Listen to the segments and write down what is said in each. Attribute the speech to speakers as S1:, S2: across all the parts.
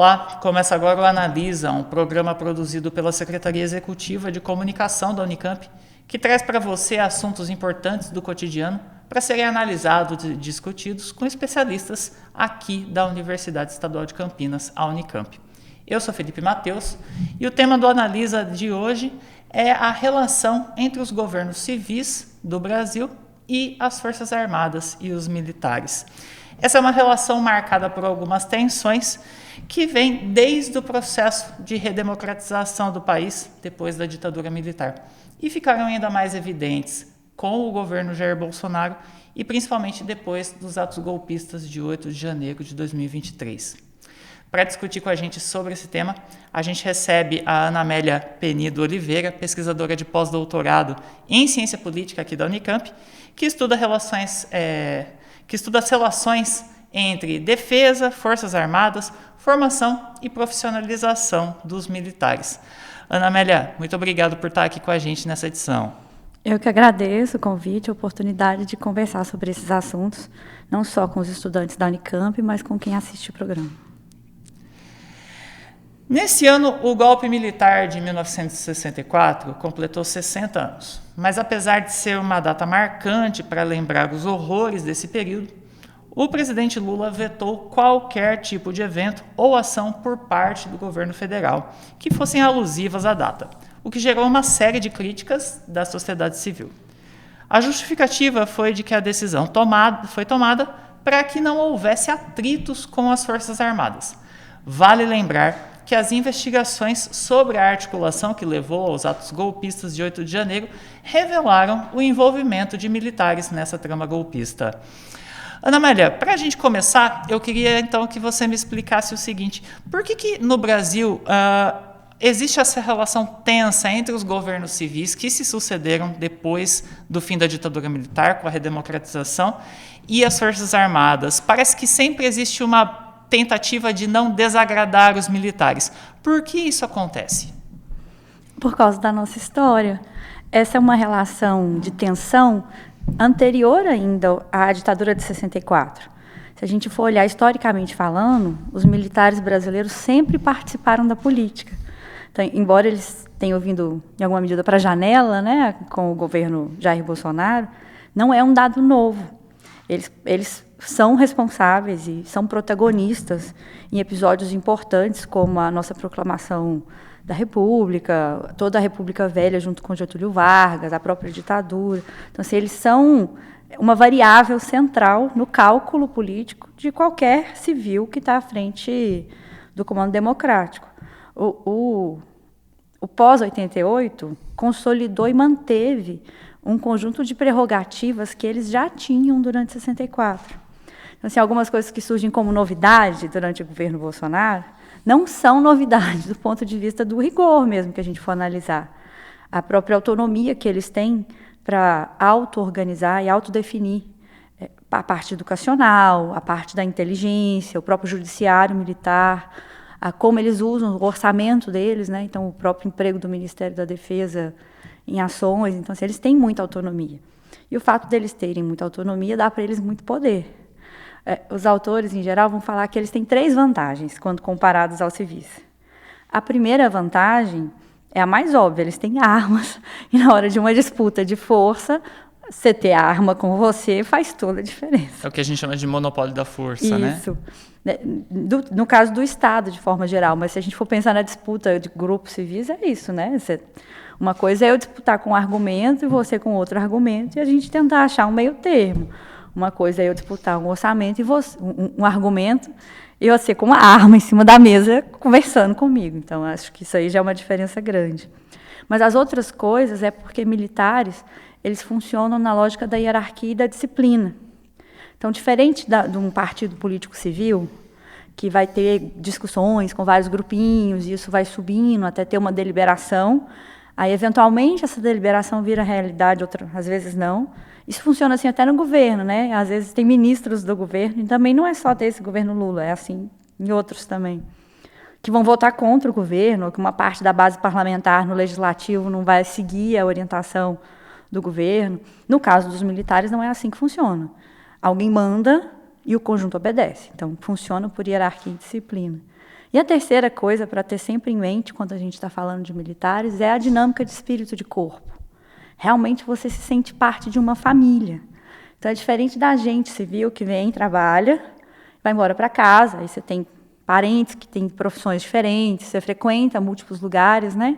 S1: Olá, começa agora o Analisa, um programa produzido pela Secretaria Executiva de Comunicação da Unicamp, que traz para você assuntos importantes do cotidiano para serem analisados e discutidos com especialistas aqui da Universidade Estadual de Campinas, a Unicamp. Eu sou Felipe Mateus e o tema do Analisa de hoje é a relação entre os governos civis do Brasil e as Forças Armadas e os militares. Essa é uma relação marcada por algumas tensões que vem desde o processo de redemocratização do país depois da ditadura militar e ficaram ainda mais evidentes com o governo Jair Bolsonaro e principalmente depois dos atos golpistas de 8 de janeiro de 2023. Para discutir com a gente sobre esse tema, a gente recebe a Ana Amélia Penido Oliveira, pesquisadora de pós-doutorado em ciência política aqui da Unicamp, que estuda as relações entre defesa, forças armadas, formação e profissionalização dos militares. Ana Amélia, muito obrigado por estar aqui com a gente nessa edição.
S2: Eu que agradeço o convite, a oportunidade de conversar sobre esses assuntos, não só com os estudantes da Unicamp, mas com quem assiste o programa.
S1: Nesse ano, o golpe militar de 1964 completou 60 anos. Mas apesar de ser uma data marcante para lembrar os horrores desse período, o presidente Lula vetou qualquer tipo de evento ou ação por parte do governo federal que fossem alusivas à data, o que gerou uma série de críticas da sociedade civil. A justificativa foi de que a decisão foi tomada para que não houvesse atritos com as Forças Armadas. Vale lembrar que as investigações sobre a articulação que levou aos atos golpistas de 8 de janeiro revelaram o envolvimento de militares nessa trama golpista. Ana Amélia, para a gente começar, eu queria então que você me explicasse o seguinte: por que no Brasil existe essa relação tensa entre os governos civis que se sucederam depois do fim da ditadura militar, com a redemocratização, e as Forças Armadas? Parece que sempre existe uma tentativa de não desagradar os militares. Por que isso acontece?
S2: Por causa da nossa história. Essa é uma relação de tensão anterior ainda à ditadura de 64. Se a gente for olhar historicamente falando, os militares brasileiros sempre participaram da política. Então, embora eles tenham vindo, em alguma medida, para a janela, né, com o governo Jair Bolsonaro, não é um dado novo. Eles são responsáveis e são protagonistas em episódios importantes, como a nossa proclamação da República, toda a República Velha junto com Getúlio Vargas, a própria ditadura. Então, assim, eles são uma variável central no cálculo político de qualquer civil que está à frente do comando democrático. O pós-88 consolidou e manteve um conjunto de prerrogativas que eles já tinham durante 64. Então, assim, algumas coisas que surgem como novidade durante o governo Bolsonaro não são novidades do ponto de vista do rigor mesmo que a gente for analisar. A própria autonomia que eles têm para auto-organizar e autodefinir a parte educacional, a parte da inteligência, o próprio judiciário militar, como eles usam o orçamento deles, né? Então, o próprio emprego do Ministério da Defesa em ações. Então, assim, eles têm muita autonomia. E o fato deles terem muita autonomia dá para eles muito poder. Os autores, em geral, vão falar que eles têm 3 vantagens quando comparados aos civis. A primeira vantagem é a mais óbvia: eles têm armas, e na hora de uma disputa de força, você ter arma com você faz toda a diferença.
S1: É o que a gente chama de monopólio da força, né?
S2: Isso. No caso do Estado, de forma geral, mas se a gente for pensar na disputa de grupos civis, é isso, né? Uma coisa é eu disputar com um argumento e você com outro argumento, e a gente tentar achar um meio termo. Uma coisa é eu disputar um orçamento e você, um argumento, e você com uma arma em cima da mesa conversando comigo. Então, acho que isso aí já é uma diferença grande. Mas as outras coisas é porque militares, eles funcionam na lógica da hierarquia e da disciplina. Então, diferente de um partido político civil, que vai ter discussões com vários grupinhos, e isso vai subindo até ter uma deliberação, aí, eventualmente, essa deliberação vira realidade, às vezes não. Isso funciona assim até no governo, né? Às vezes tem ministros do governo, e também não é só desse governo Lula, é assim em outros também, que vão votar contra o governo, ou que uma parte da base parlamentar no legislativo não vai seguir a orientação do governo. No caso dos militares, não é assim que funciona. Alguém manda e o conjunto obedece. Então, funciona por hierarquia e disciplina. E a terceira coisa, para ter sempre em mente quando a gente está falando de militares, é a dinâmica de espírito de corpo. Realmente você se sente parte de uma família. Então é diferente da gente civil que vem, trabalha, vai embora para casa, aí você tem parentes que têm profissões diferentes, você frequenta múltiplos lugares, né?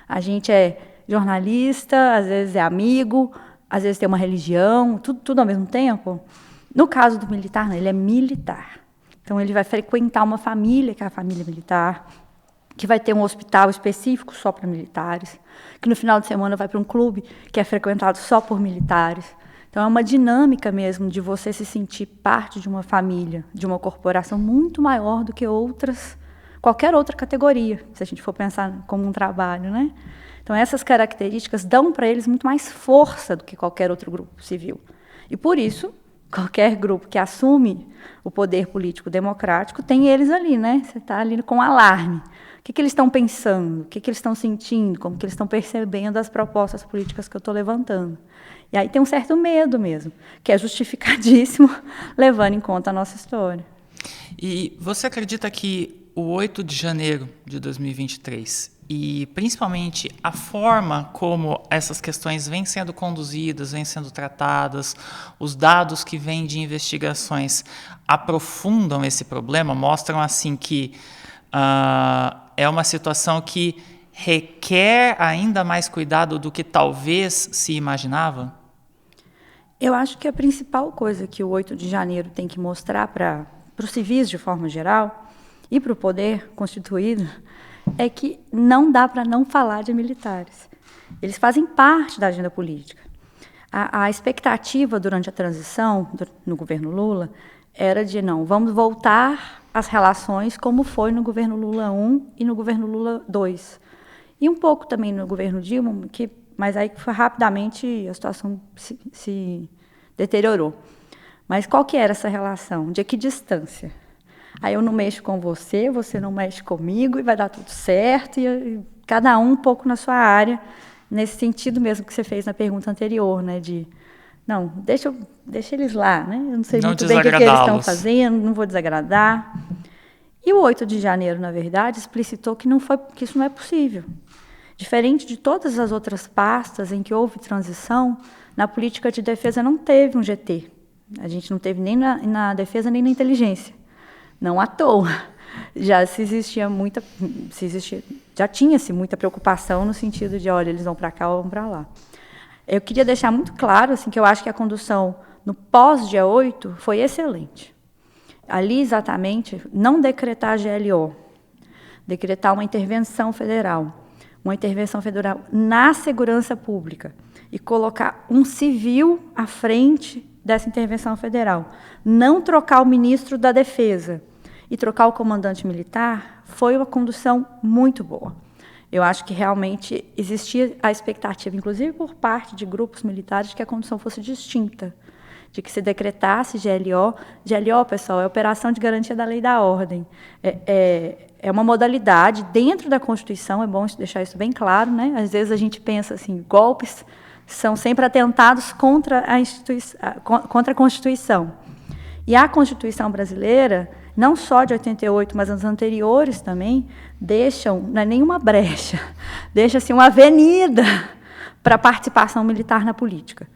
S2: A gente é jornalista, às vezes é amigo, às vezes tem uma religião, tudo ao mesmo tempo. No caso do militar, não, ele é militar. Então ele vai frequentar uma família, que é a família militar, que vai ter um hospital específico só para militares, que no final de semana vai para um clube que é frequentado só por militares. Então, é uma dinâmica mesmo de você se sentir parte de uma família, de uma corporação muito maior do que qualquer outra categoria, se a gente for pensar como um trabalho, né? Então, essas características dão para eles muito mais força do que qualquer outro grupo civil. E, por isso, qualquer grupo que assume o poder político democrático tem eles ali, né? Você está ali com alarme. O que eles estão pensando? O que eles estão sentindo? Como que eles estão percebendo as propostas políticas que eu estou levantando? E aí tem um certo medo mesmo, que é justificadíssimo, levando em conta a nossa história.
S1: E você acredita que o 8 de janeiro de 2023 e principalmente a forma como essas questões vêm sendo conduzidas, vêm sendo tratadas, os dados que vêm de investigações aprofundam esse problema, mostram assim que é uma situação que requer ainda mais cuidado do que talvez se imaginava?
S2: Eu acho que a principal coisa que o 8 de janeiro tem que mostrar para os civis de forma geral e para o poder constituído é que não dá para não falar de militares. Eles fazem parte da agenda política. A expectativa durante a transição no governo Lula era de vamos voltar às relações como foi no governo Lula I e no governo Lula II. E um pouco também no governo Dilma, mas aí rapidamente a situação se deteriorou. Mas qual que era essa relação? De equidistância? Aí eu não mexo com você, você não mexe comigo, e vai dar tudo certo, e cada um pouco na sua área, nesse sentido mesmo que você fez na pergunta anterior, né, não, deixa eles lá, né? Eu não sei muito bem o que eles estão fazendo, não vou desagradar. E o 8 de janeiro, na verdade, explicitou que isso não é possível. Diferente de todas as outras pastas em que houve transição, na política de defesa não teve um GT. A gente não teve nem na defesa nem na inteligência. Não à toa. Já tinha-se muita preocupação no sentido de, olha, eles vão para cá ou vão para lá. Eu queria deixar muito claro assim, que eu acho que a condução no pós-dia 8 foi excelente. Ali, exatamente, não decretar a GLO, decretar uma intervenção federal na segurança pública e colocar um civil à frente dessa intervenção federal. Não trocar o ministro da Defesa e trocar o comandante militar foi uma condução muito boa. Eu acho que realmente existia a expectativa, inclusive por parte de grupos militares, de que a condução fosse distinta, de que se decretasse GLO. GLO, pessoal, é Operação de Garantia da Lei e da Ordem. É uma modalidade dentro da Constituição, é bom deixar isso bem claro, né? Às vezes a gente pensa assim, golpes são sempre atentados contra a Constituição. E a Constituição brasileira, não só de 88, mas as anteriores também, não é nenhuma brecha, deixa-se uma avenida para a participação militar na política.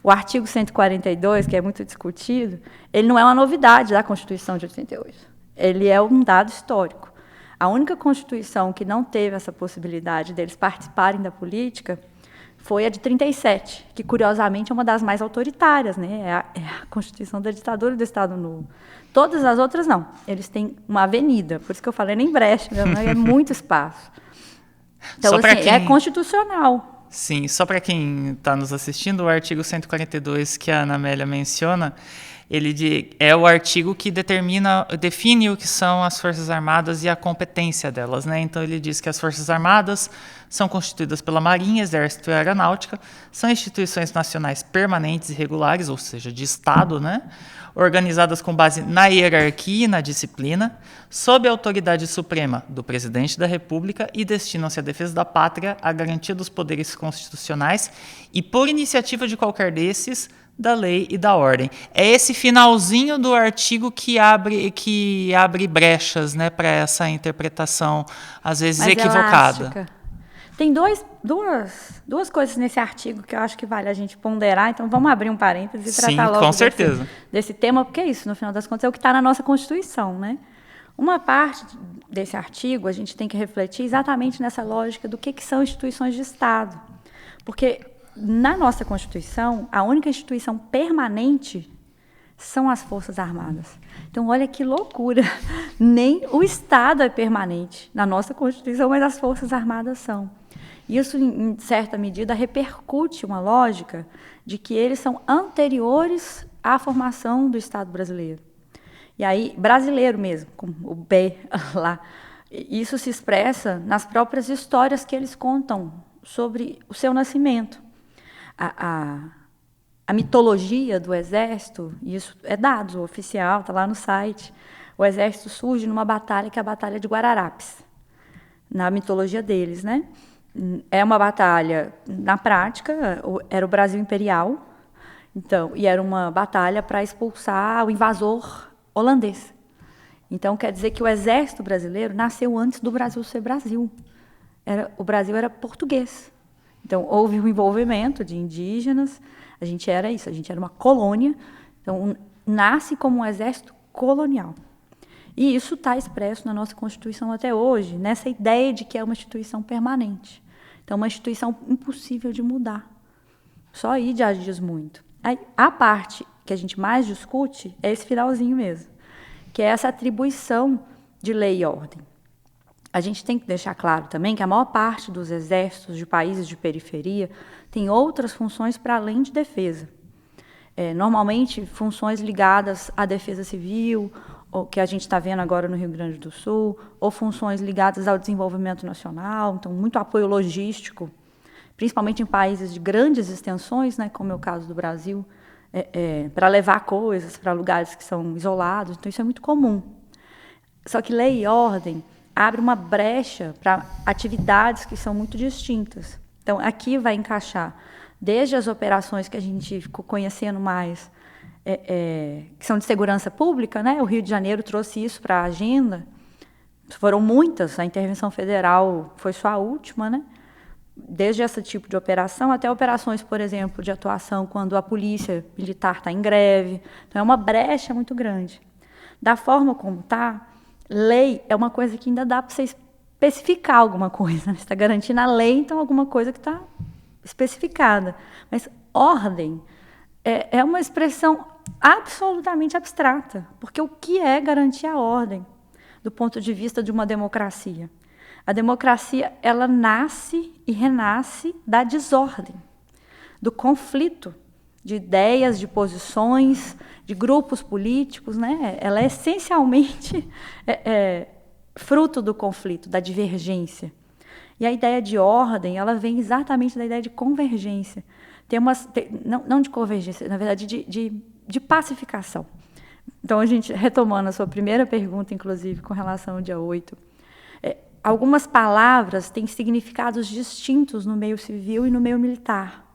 S2: O artigo 142, que é muito discutido, ele não é uma novidade da Constituição de 88. Ele é um dado histórico. A única Constituição que não teve essa possibilidade deles participarem da política foi a de 37, que, curiosamente, é uma das mais autoritárias, né? É a Constituição da ditadura do Estado Novo. Todas as outras, não. Eles têm uma avenida, por isso que eu falei nem brecha, né? É muito espaço. Então, assim, é constitucional.
S1: Sim, só para quem está nos assistindo, o artigo 142 que a Ana Amélia menciona, é o artigo que define o que são as Forças Armadas e a competência delas, né? Então ele diz que as Forças Armadas são constituídas pela Marinha, Exército e Aeronáutica, são instituições nacionais permanentes e regulares, ou seja, de Estado, né? Organizadas com base na hierarquia e na disciplina, sob a autoridade suprema do Presidente da República e destinam-se à defesa da pátria, à garantia dos poderes constitucionais e, por iniciativa de qualquer desses, da lei e da ordem. É esse finalzinho do artigo que abre brechas, né, para essa interpretação, às vezes
S2: mais
S1: equivocada.
S2: Elástica. Tem duas coisas nesse artigo que eu acho que vale a gente ponderar, então vamos abrir um parênteses e tratar logo
S1: com certeza.
S2: Desse tema, porque é isso, no final das contas, é o que está na nossa Constituição, né? Uma parte desse artigo a gente tem que refletir exatamente nessa lógica do que são instituições de Estado. Porque na nossa Constituição, a única instituição permanente são as Forças Armadas. Então, olha que loucura. Nem o Estado é permanente na nossa Constituição, mas as Forças Armadas são. Isso, em certa medida, repercute uma lógica de que eles são anteriores à formação do Estado brasileiro. E aí, brasileiro mesmo, com o B lá. Isso se expressa nas próprias histórias que eles contam sobre o seu nascimento. A mitologia do Exército, isso é dado, oficial, está lá no site. O Exército surge numa batalha que é a Batalha de Guararapes, na mitologia deles, né? É uma batalha, na prática, era o Brasil Imperial, então, e era uma batalha para expulsar o invasor holandês. Então, quer dizer que o Exército brasileiro nasceu antes do Brasil ser Brasil. O Brasil era português. Então, houve um envolvimento de indígenas, a gente era isso, a gente era uma colônia, então nasce como um exército colonial. E isso está expresso na nossa Constituição até hoje, nessa ideia de que é uma instituição permanente. Então, uma instituição impossível de mudar. Só aí já diz muito. Aí, a parte que a gente mais discute é esse finalzinho mesmo, que é essa atribuição de lei e ordem. A gente tem que deixar claro também que a maior parte dos exércitos de países de periferia tem outras funções para além de defesa. Normalmente, funções ligadas à defesa civil, o que a gente está vendo agora no Rio Grande do Sul, ou funções ligadas ao desenvolvimento nacional, então muito apoio logístico, principalmente em países de grandes extensões, né, como é o caso do Brasil, para levar coisas para lugares que são isolados, então isso é muito comum. Só que lei e ordem abre uma brecha para atividades que são muito distintas. Então, aqui vai encaixar desde as operações que a gente ficou conhecendo mais, que são de segurança pública, né? O Rio de Janeiro trouxe isso para a agenda, foram muitas, a intervenção federal foi só a última, né? Desde esse tipo de operação até operações, por exemplo, de atuação quando a polícia militar está em greve. Então, é uma brecha muito grande. Da forma como está, lei é uma coisa que ainda dá para você especificar alguma coisa. Né? Você está garantindo a lei, então alguma coisa que está especificada. Mas ordem é uma expressão absolutamente abstrata, porque o que é garantir a ordem do ponto de vista de uma democracia? A democracia, ela nasce e renasce da desordem, do conflito de ideias, de posições, de grupos políticos, né? Ela é essencialmente fruto do conflito, da divergência. E a ideia de ordem, ela vem exatamente da ideia de convergência. Não de convergência, na verdade, de pacificação. Então, a gente, retomando a sua primeira pergunta, inclusive, com relação ao dia 8, algumas palavras têm significados distintos no meio civil e no meio militar.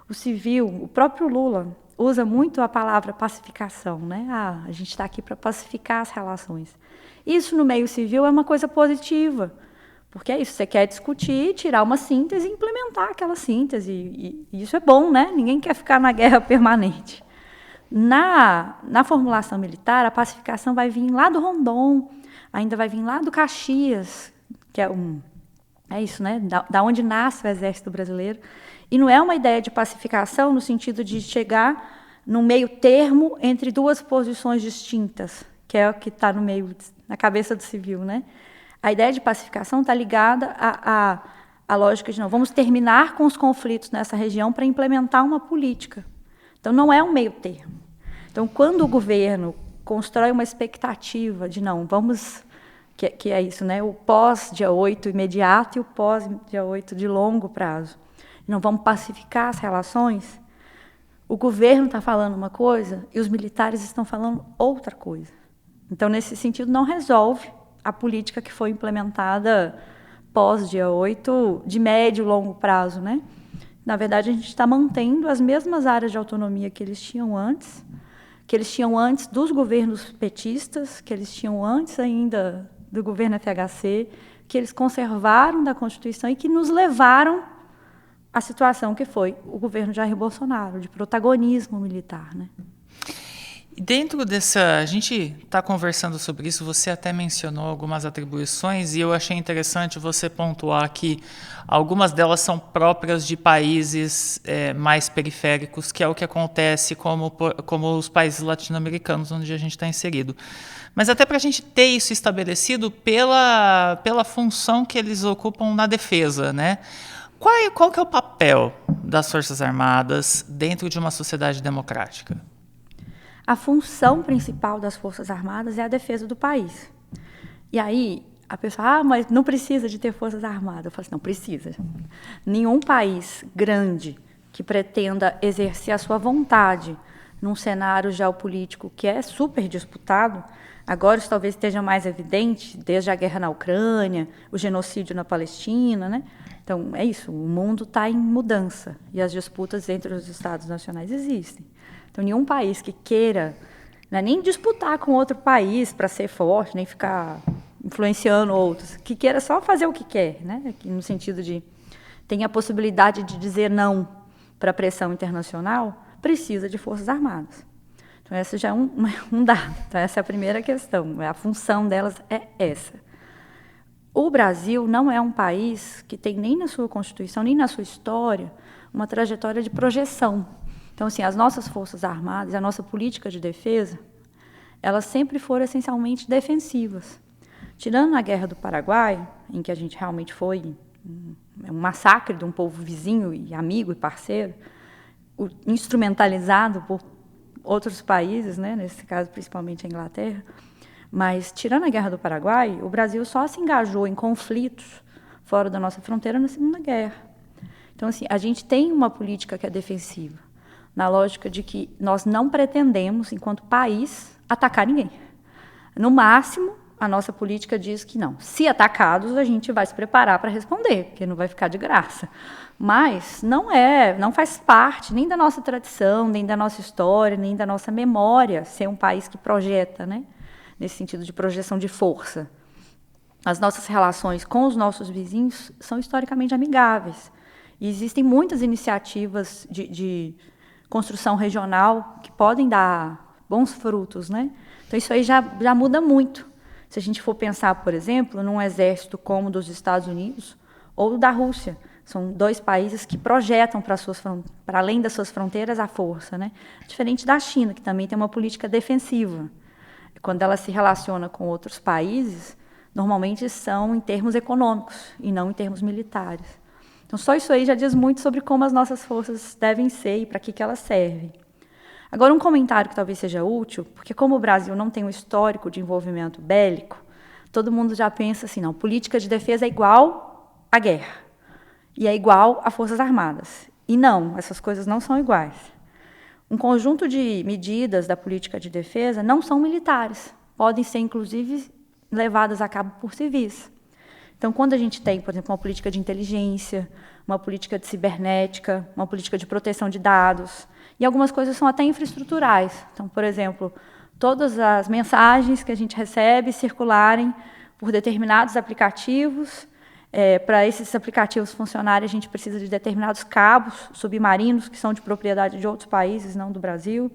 S2: O civil, o próprio Lula, usa muito a palavra pacificação, né? A gente está aqui para pacificar as relações. Isso no meio civil é uma coisa positiva, porque é isso, você quer discutir, tirar uma síntese e implementar aquela síntese, e isso é bom, né? Ninguém quer ficar na guerra permanente. Na formulação militar, a pacificação vai vir lá do Rondon, ainda vai vir lá do Caxias, que é isso, né? Da onde nasce o Exército Brasileiro. E não é uma ideia de pacificação no sentido de chegar no meio termo entre duas posições distintas, que é o que está no meio, na cabeça do civil, né? A ideia de pacificação está ligada à lógica de, não, vamos terminar com os conflitos nessa região para implementar uma política. Então, não é um meio termo. Então, quando o governo constrói uma expectativa de, não, vamos... Que é isso, né? O pós-dia 8 imediato e o pós-dia 8 de longo prazo. Não vamos pacificar as relações. O governo está falando uma coisa e os militares estão falando outra coisa. Então, nesse sentido, não resolve a política que foi implementada pós-dia 8 de médio e longo prazo, né? Na verdade, a gente está mantendo as mesmas áreas de autonomia que eles tinham antes dos governos petistas, que eles tinham antes ainda do governo FHC, que eles conservaram da Constituição e que nos levaram à situação que foi o governo Jair Bolsonaro, de protagonismo militar, né?
S1: E dentro dessa, a gente está conversando sobre isso, você até mencionou algumas atribuições e eu achei interessante você pontuar que algumas delas são próprias de países mais periféricos, que é o que acontece como os países latino-americanos onde a gente está inserido. Mas até para a gente ter isso estabelecido pela função que eles ocupam na defesa, né? Qual que é o papel das Forças Armadas dentro de uma sociedade democrática?
S2: A função principal das Forças Armadas é a defesa do país. E aí, a pessoa, mas não precisa de ter Forças Armadas. Eu falo assim, não precisa. Nenhum país grande que pretenda exercer a sua vontade num cenário geopolítico que é super disputado, agora isso talvez esteja mais evidente, desde a guerra na Ucrânia, o genocídio na Palestina, né? Então, é isso, o mundo está em mudança e as disputas entre os Estados nacionais existem. Então, nenhum país que queira, não é nem disputar com outro país para ser forte, nem ficar influenciando outros, que queira só fazer o que quer, né? No sentido de tem a possibilidade de dizer não para a pressão internacional, precisa de Forças Armadas. Então, esse já é um dado. Então, essa é a primeira questão. A função delas é essa. O Brasil não é um país que tem nem na sua Constituição, nem na sua história, uma trajetória de projeção. Então, assim, as nossas Forças Armadas, a nossa política de defesa, elas sempre foram essencialmente defensivas. Tirando a Guerra do Paraguai, em que a gente realmente foi um massacre de um povo vizinho e amigo e parceiro, instrumentalizado por outros países, né, nesse caso principalmente a Inglaterra, mas tirando a Guerra do Paraguai, o Brasil só se engajou em conflitos fora da nossa fronteira na Segunda Guerra. Então, assim, a gente tem uma política que é defensiva, na lógica de que nós não pretendemos, enquanto país, atacar ninguém. No máximo, a nossa política diz que não. Se atacados, a gente vai se preparar para responder, porque não vai ficar de graça. Mas não faz parte nem da nossa tradição, nem da nossa história, nem da nossa memória ser um país que projeta, né? Nesse sentido de projeção de força. As nossas relações com os nossos vizinhos são historicamente amigáveis. E existem muitas iniciativas de construção regional que podem dar bons frutos, né? Então, isso aí já muda muito. Se a gente for pensar, por exemplo, num exército como o dos Estados Unidos ou da Rússia, são dois países que projetam para além das suas fronteiras a força, né? Diferente da China, que também tem uma política defensiva. Quando ela se relaciona com outros países, normalmente são em termos econômicos e não em termos militares. Então, só isso aí já diz muito sobre como as nossas forças devem ser e para que elas servem. Agora, um comentário que talvez seja útil, porque como o Brasil não tem um histórico de envolvimento bélico, todo mundo já pensa assim, não, política de defesa é igual à guerra, e é igual a Forças Armadas. E não, essas coisas não são iguais. Um conjunto de medidas da política de defesa não são militares, podem ser, inclusive, levadas a cabo por civis. Então, quando a gente tem, por exemplo, uma política de inteligência, uma política de cibernética, uma política de proteção de dados, e algumas coisas são até infraestruturais. Então, por exemplo, todas as mensagens que a gente recebe circularem por determinados aplicativos, para esses aplicativos funcionarem, a gente precisa de determinados cabos submarinos, que são de propriedade de outros países, não do Brasil.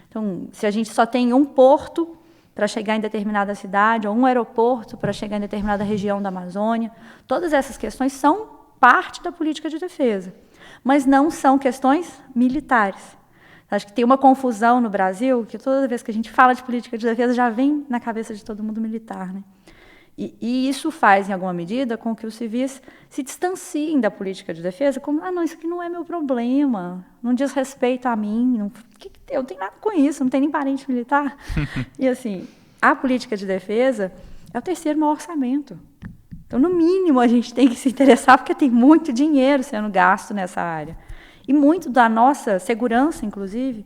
S2: Então, se a gente só tem um porto para chegar em determinada cidade, ou um aeroporto para chegar em determinada região da Amazônia. Todas essas questões são parte da política de defesa, mas não são questões militares. Acho que tem uma confusão no Brasil, que toda vez que a gente fala de política de defesa, já vem na cabeça de todo mundo militar, né? E isso faz, em alguma medida, com que os civis se distanciem da política de defesa, como, não, isso aqui não é meu problema, não diz respeito a mim, eu não tenho nada com isso, não tenho nem parente militar. E, assim, a política de defesa é o terceiro maior orçamento. Então, no mínimo, a gente tem que se interessar, porque tem muito dinheiro sendo gasto nessa área. E muito da nossa segurança, inclusive,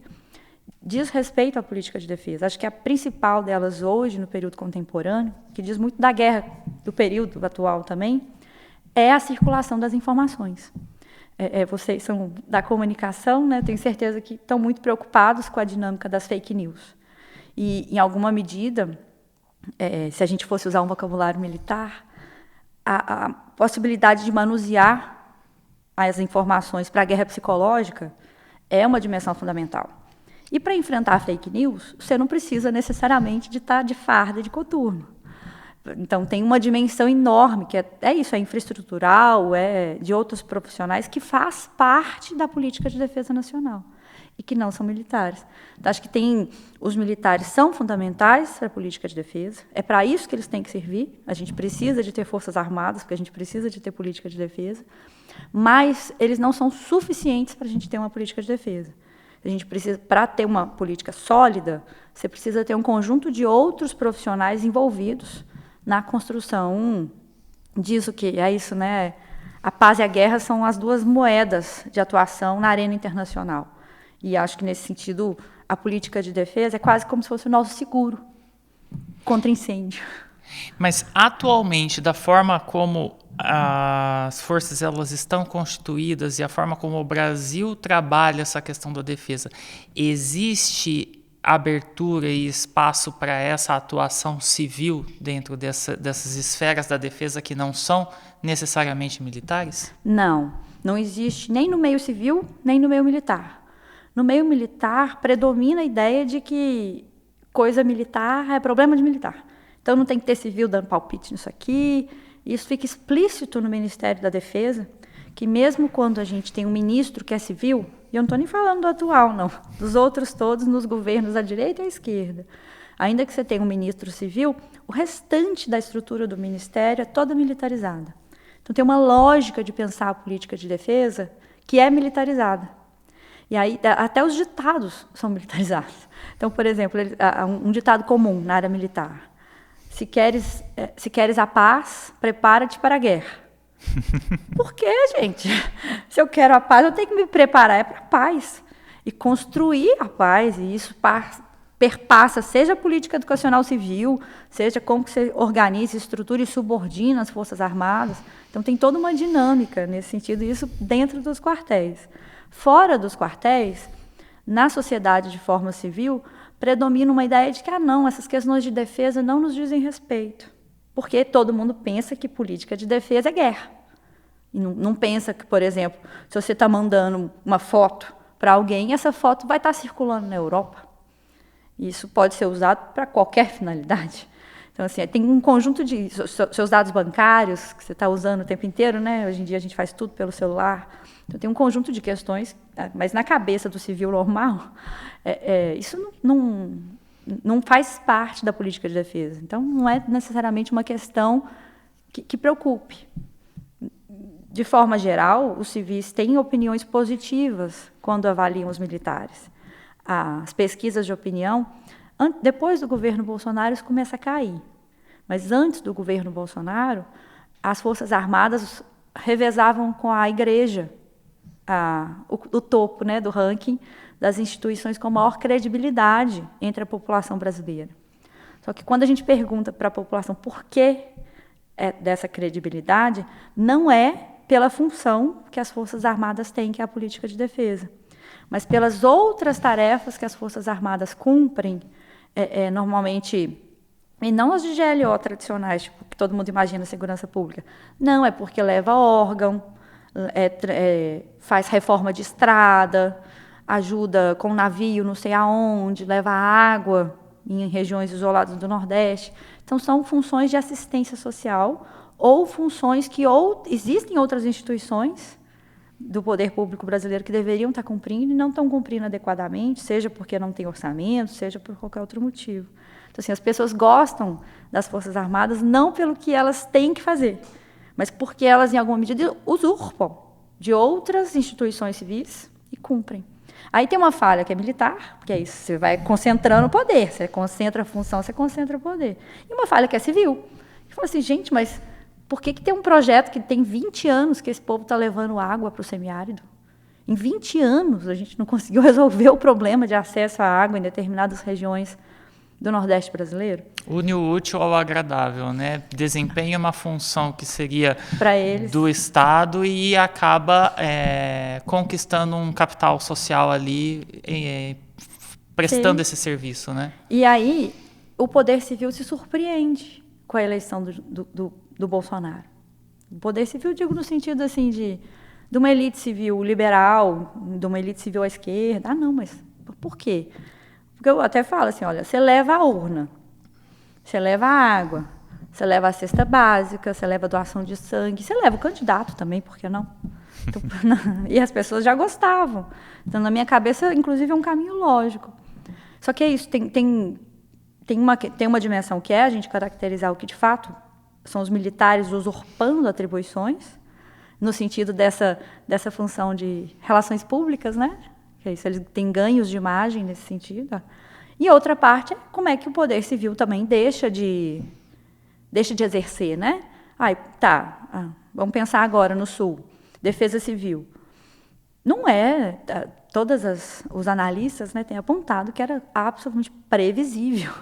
S2: diz respeito à política de defesa. Acho que a principal delas hoje, no período contemporâneo, que diz muito da guerra do período atual também, é a circulação das informações. vocês são da comunicação, né? Tenho certeza que estão muito preocupados com a dinâmica das fake news. E, em alguma medida, se a gente fosse usar um vocabulário militar, a possibilidade de manusear as informações para a guerra psicológica é uma dimensão fundamental. E para enfrentar fake news, você não precisa necessariamente de estar de farda e de coturno. Então, tem uma dimensão enorme, que é isso, é infraestrutural, é de outros profissionais, que faz parte da política de defesa nacional e que não são militares. Então, acho que os militares são fundamentais para a política de defesa, é para isso que eles têm que servir, a gente precisa de ter forças armadas, porque a gente precisa de ter política de defesa, mas eles não são suficientes para a gente ter uma política de defesa. A gente precisa, para ter uma política sólida, você precisa ter um conjunto de outros profissionais envolvidos na construção disso que é isso, né? A paz e a guerra são as duas moedas de atuação na arena internacional. E acho que, nesse sentido, a política de defesa é quase como se fosse o nosso seguro contra incêndio.
S1: Mas, atualmente, da forma como as forças elas estão constituídas e a forma como o Brasil trabalha essa questão da defesa, existe abertura e espaço para essa atuação civil dentro dessas esferas da defesa que não são necessariamente militares?
S2: Não existe nem no meio civil, nem no meio militar. No meio militar, predomina a ideia de que coisa militar é problema de militar. Então, não tem que ter civil dando palpite nisso aqui. Isso fica explícito no Ministério da Defesa, que mesmo quando a gente tem um ministro que é civil, e eu não estou nem falando do atual, não, dos outros todos nos governos da direita e à esquerda, ainda que você tenha um ministro civil, o restante da estrutura do Ministério é toda militarizada. Então, tem uma lógica de pensar a política de defesa que é militarizada. E aí, até os ditados são militarizados. Então, por exemplo, um ditado comum na área militar: se queres a paz, prepara-te para a guerra. Por quê, gente? Se eu quero a paz, eu tenho que me preparar para a paz. E construir a paz, e isso perpassa, seja a política educacional civil, seja como que você organiza, estrutura e subordina as Forças Armadas. Então, tem toda uma dinâmica nesse sentido, isso dentro dos quartéis. Fora dos quartéis, na sociedade de forma civil, predomina uma ideia de que, essas questões de defesa não nos dizem respeito. Porque todo mundo pensa que política de defesa é guerra. E não pensa que, por exemplo, se você está mandando uma foto para alguém, essa foto vai estar circulando na Europa. E isso pode ser usado para qualquer finalidade. Então, assim, tem um conjunto de seus dados bancários que você está usando o tempo inteiro, né? Hoje em dia a gente faz tudo pelo celular. Então, tem um conjunto de questões, mas na cabeça do civil normal, isso não faz parte da política de defesa. Então, não é necessariamente uma questão que preocupe. De forma geral, os civis têm opiniões positivas quando avaliam os militares. As pesquisas de opinião, depois do governo Bolsonaro, isso começa a cair. Mas antes do governo Bolsonaro, as Forças Armadas revezavam com a igreja o topo, né, do ranking das instituições com maior credibilidade entre a população brasileira. Só que quando a gente pergunta para a população por que dessa credibilidade, não é pela função que as Forças Armadas têm, que é a política de defesa, mas pelas outras tarefas que as Forças Armadas cumprem, normalmente, e não as de GLO tradicionais, tipo, que todo mundo imagina segurança pública. Não, é porque leva órgão, faz reforma de estrada, ajuda com navio não sei aonde, leva água em regiões isoladas do Nordeste. Então, são funções de assistência social ou funções que existem outras instituições do poder público brasileiro que deveriam estar cumprindo e não estão cumprindo adequadamente, seja porque não tem orçamento, seja por qualquer outro motivo. Então, assim, as pessoas gostam das Forças Armadas não pelo que elas têm que fazer, mas porque elas, em alguma medida, usurpam de outras instituições civis e cumprem. Aí tem uma falha que é militar, porque é isso, você vai concentrando o poder, você concentra a função, você concentra o poder. E uma falha que é civil. E fala assim, gente, mas por que tem um projeto que tem 20 anos que esse povo está levando água para o semiárido? Em 20 anos a gente não conseguiu resolver o problema de acesso à água em determinadas regiões do Nordeste brasileiro.
S1: Une o útil ao agradável, né? Desempenha uma função que seria
S2: para eles
S1: do Estado e acaba conquistando um capital social ali, prestando esse serviço, né?
S2: E aí o Poder Civil se surpreende com a eleição do Bolsonaro. O Poder Civil, digo no sentido assim de uma elite civil liberal, de uma elite civil à esquerda. Ah, não, mas por quê? Porque eu até falo assim, olha, você leva a urna, você leva a água, você leva a cesta básica, você leva a doação de sangue, você leva o candidato também, por que não? Então, e as pessoas já gostavam. Então, na minha cabeça, inclusive, é um caminho lógico. Só que é isso, tem uma dimensão que é a gente caracterizar o que, de fato, são os militares usurpando atribuições, no sentido dessa função de relações públicas, né? Que é isso, eles têm ganhos de imagem nesse sentido. E outra parte é como é que o Poder Civil também deixa de exercer, né? Vamos pensar agora no Sul, Defesa Civil. Não é, os analistas, né, têm apontado que era absolutamente previsível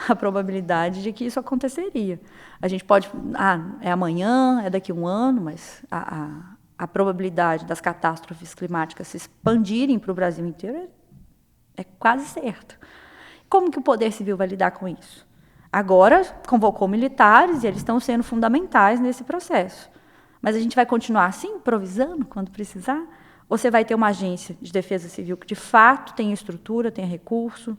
S2: a probabilidade de que isso aconteceria. A gente pode, é amanhã, é daqui a um ano, mas a probabilidade das catástrofes climáticas se expandirem para o Brasil inteiro é quase certo. Como que o Poder Civil vai lidar com isso? Agora convocou militares e eles estão sendo fundamentais nesse processo. Mas a gente vai continuar assim, improvisando quando precisar? Ou você vai ter uma agência de defesa civil que, de fato, tenha estrutura, tenha recurso?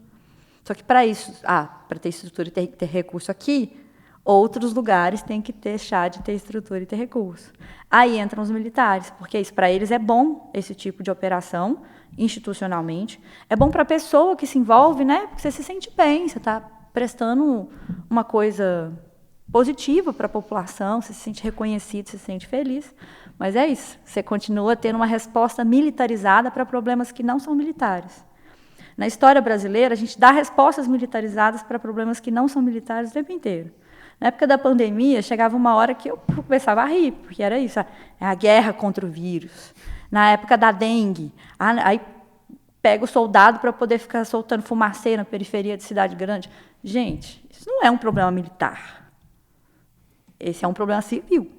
S2: Só que para isso, para ter estrutura e ter recurso aqui, outros lugares têm que deixar de ter estrutura e ter recurso. Aí entram os militares, porque isso para eles é bom, esse tipo de operação, institucionalmente. É bom para a pessoa que se envolve, né? Porque você se sente bem, você está prestando uma coisa positiva para a população, você se sente reconhecido, você se sente feliz. Mas é isso, você continua tendo uma resposta militarizada para problemas que não são militares. Na história brasileira, a gente dá respostas militarizadas para problemas que não são militares o tempo inteiro. Na época da pandemia, chegava uma hora que eu começava a rir, porque era isso, é a guerra contra o vírus. Na época da dengue, aí pega o soldado para poder ficar soltando fumaceira na periferia de cidade grande. Gente, isso não é um problema militar. Esse é um problema civil,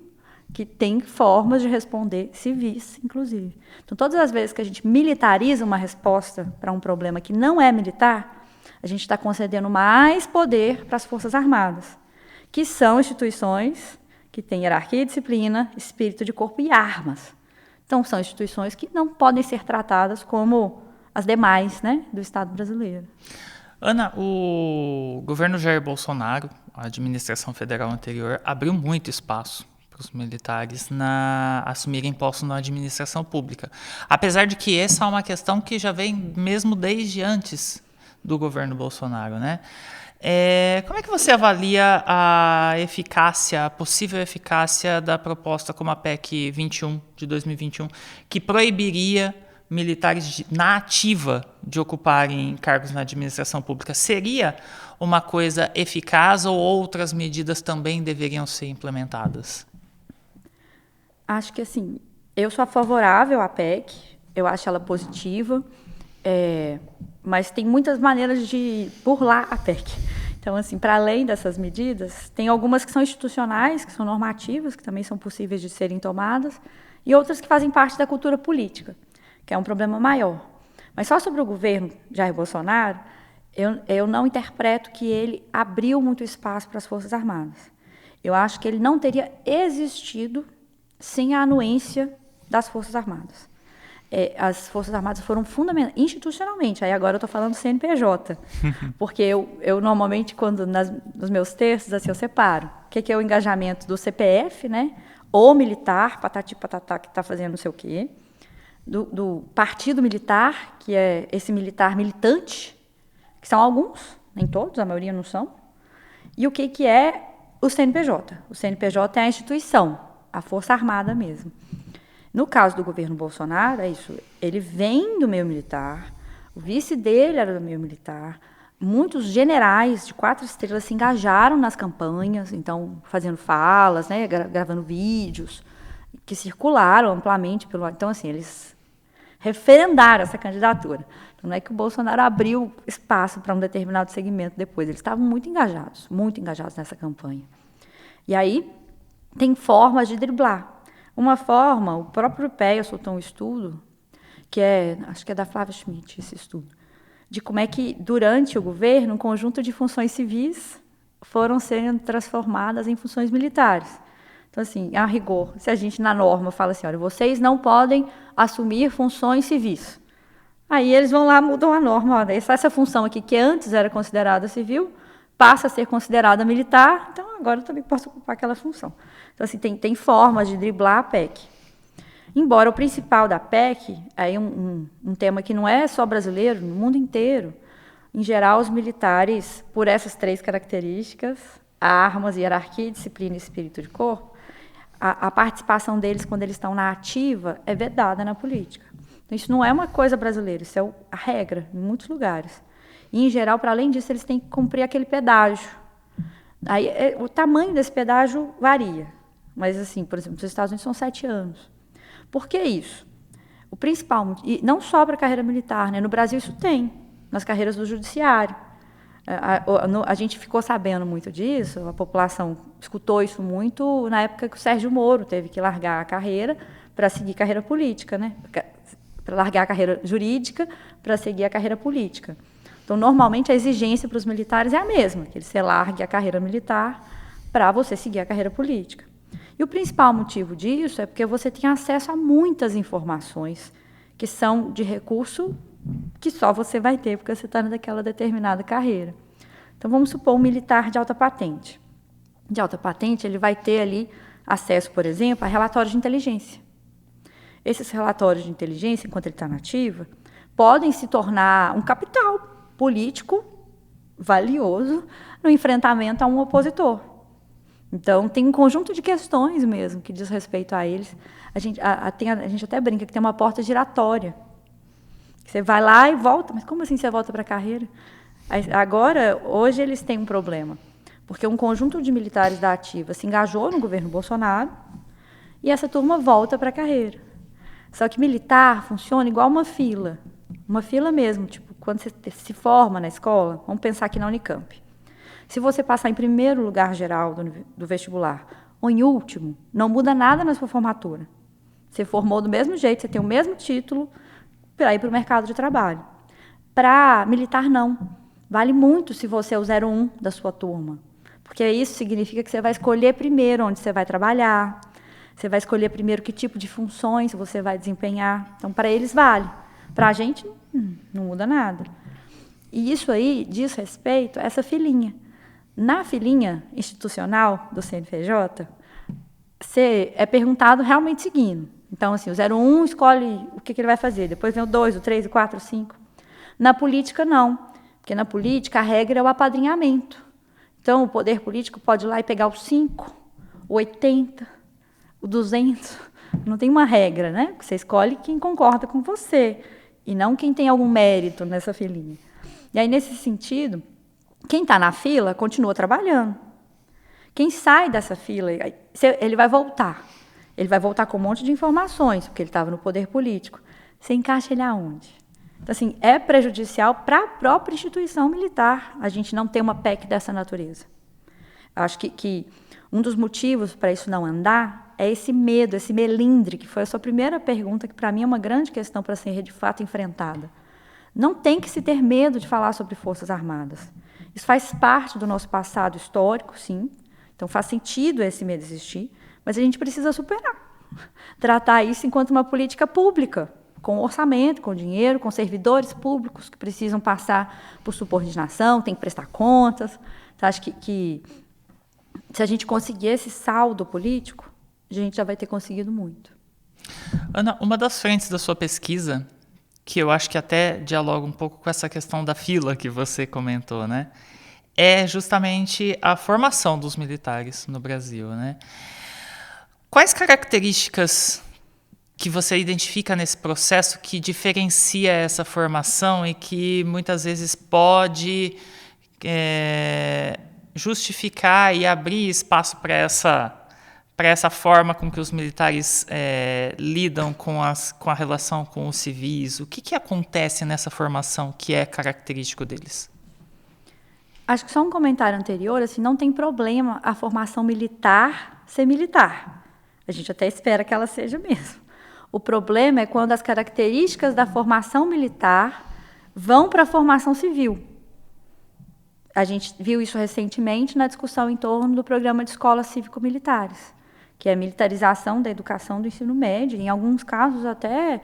S2: que tem formas de responder civis, inclusive. Então, todas as vezes que a gente militariza uma resposta para um problema que não é militar, a gente está concedendo mais poder para as Forças Armadas, que são instituições que têm hierarquia e disciplina, espírito de corpo e armas. Então, são instituições que não podem ser tratadas como as demais, né, do Estado brasileiro.
S1: Ana, o governo Jair Bolsonaro, a administração federal anterior, abriu muito espaço para os militares assumirem postos na administração pública. Apesar de que essa é uma questão que já vem mesmo desde antes do governo Bolsonaro, né? Como é que você avalia a possível eficácia da proposta como a PEC 21 de 2021, que proibiria militares na ativa de ocuparem cargos na administração pública? Seria uma coisa eficaz ou outras medidas também deveriam ser implementadas?
S2: Acho que, assim, eu sou favorável à PEC, eu acho ela positiva, mas tem muitas maneiras de burlar a PEC. Então, assim, para além dessas medidas, tem algumas que são institucionais, que são normativas, que também são possíveis de serem tomadas, e outras que fazem parte da cultura política, que é um problema maior. Mas só sobre o governo Jair Bolsonaro, eu não interpreto que ele abriu muito espaço para as Forças Armadas. Eu acho que ele não teria existido sem a anuência das Forças Armadas. As Forças Armadas foram fundamentais, institucionalmente, aí agora eu estou falando do CNPJ, porque eu normalmente, nos meus textos, assim, eu separo o que é o engajamento do CPF, né, ou militar, patati patatá, que está fazendo não sei o quê, do partido militar, que é esse militar militante, que são alguns, nem todos, a maioria não são, e o que é o CNPJ. O CNPJ é a instituição, a Força Armada mesmo. No caso do governo Bolsonaro, é isso, ele vem do meio militar, o vice dele era do meio militar, muitos generais de 4 estrelas se engajaram nas campanhas, então, fazendo falas, né, gravando vídeos, que circularam amplamente. Então, assim, eles referendar essa candidatura. Então, não é que o Bolsonaro abriu espaço para um determinado segmento depois. Eles estavam muito engajados nessa campanha. E aí, tem formas de driblar. Uma forma, o próprio IPEA soltou um estudo, acho que é da Flávia Schmidt, esse estudo, de como é que, durante o governo, um conjunto de funções civis foram sendo transformadas em funções militares. Então, assim, a rigor, se a gente, na norma, fala assim, olha, vocês não podem assumir funções civis. Aí eles vão lá, mudam a norma, olha, essa função aqui, que antes era considerada civil, passa a ser considerada militar, então agora eu também posso ocupar aquela função. Então, assim, tem formas de driblar a PEC. Embora o principal da PEC, aí um tema que não é só brasileiro, no mundo inteiro, em geral, os militares, por essas 3 características, armas, hierarquia, disciplina e espírito de corpo, a participação deles, quando eles estão na ativa, é vedada na política. Então, isso não é uma coisa brasileira, isso é a regra em muitos lugares. E, em geral, para além disso, eles têm que cumprir aquele pedágio. Aí, o tamanho desse pedágio varia. Mas, assim, por exemplo, nos Estados Unidos são 7 anos. Por que isso? O principal, e não só para a carreira militar, né? No Brasil isso tem, nas carreiras do judiciário. A gente ficou sabendo muito disso, a população escutou isso muito na época que o Sérgio Moro teve que largar a carreira para seguir carreira política, né? Para largar a carreira jurídica para seguir a carreira política. Então, normalmente, a exigência para os militares é a mesma, que você largue a carreira militar para você seguir a carreira política. E o principal motivo disso é porque você tem acesso a muitas informações que são de recurso que só você vai ter porque você está naquela determinada carreira. Então, vamos supor um militar de alta patente. De alta patente, ele vai ter ali acesso, por exemplo, a relatórios de inteligência. Esses relatórios de inteligência, enquanto ele está na ativa, podem se tornar um capital político valioso no enfrentamento a um opositor. Então, tem um conjunto de questões mesmo que diz respeito a eles. A gente até brinca que tem uma porta giratória. Você vai lá e volta. Mas como assim você volta para a carreira? Agora, hoje, eles têm um problema. Porque um conjunto de militares da ativa se engajou no governo Bolsonaro e essa turma volta para a carreira. Só que militar funciona igual uma fila mesmo, tipo, quando você se forma na escola, vamos pensar aqui na Unicamp. Se você passar em primeiro lugar geral do vestibular ou em último, não muda nada na sua formatura. Você formou do mesmo jeito, você tem o mesmo título para ir para o mercado de trabalho. Para militar, não. Vale muito se você é o 01 da sua turma, porque isso significa que você vai escolher primeiro onde você vai trabalhar, você vai escolher primeiro que tipo de funções você vai desempenhar. Então, para eles, vale. Para a gente, não muda nada. E isso aí diz respeito a essa filinha. Na filinha institucional do CNPJ, você é perguntado realmente seguindo. Então, assim, o 01 escolhe o que ele vai fazer, depois vem o 2, o 3, o 4, o 5. Na política, não. Porque na política, a regra é o apadrinhamento. Então, o poder político pode ir lá e pegar o 5, o 80, o 200. Não tem uma regra, né? Você escolhe quem concorda com você e não quem tem algum mérito nessa filinha. E aí, nesse sentido, quem está na fila continua trabalhando. Quem sai dessa fila, ele vai voltar. Ele vai voltar com um monte de informações, porque ele estava no poder político. Você encaixa ele aonde? Então, assim, é prejudicial para a própria instituição militar a gente não ter uma PEC dessa natureza. Acho que um dos motivos para isso não andar é esse medo, esse melindre, que foi a sua primeira pergunta, que para mim é uma grande questão para ser de fato enfrentada. Não tem que se ter medo de falar sobre Forças Armadas. Isso faz parte do nosso passado histórico, sim. Então faz sentido esse medo existir, mas a gente precisa superar. Tratar isso enquanto uma política pública, com orçamento, com dinheiro, com servidores públicos que precisam passar por subordinação, tem que prestar contas. Então, acho que se a gente conseguir esse saldo político, a gente já vai ter conseguido muito.
S1: Ana, uma das frentes da sua pesquisa, que eu acho que até dialoga um pouco com essa questão da fila que você comentou, né? É justamente a formação dos militares no Brasil, né? Quais características que você identifica nesse processo que diferencia essa formação e que muitas vezes pode justificar e abrir espaço para para essa forma com que os militares lidam com a relação com os civis? O que acontece nessa formação que é característico deles?
S2: Acho que só um comentário anterior, assim, não tem problema a formação militar ser militar. A gente até espera que ela seja mesmo. O problema é quando as características da formação militar vão para a formação civil. A gente viu isso recentemente na discussão em torno do programa de escolas cívico-militares, que é a militarização da educação do ensino médio, em alguns casos até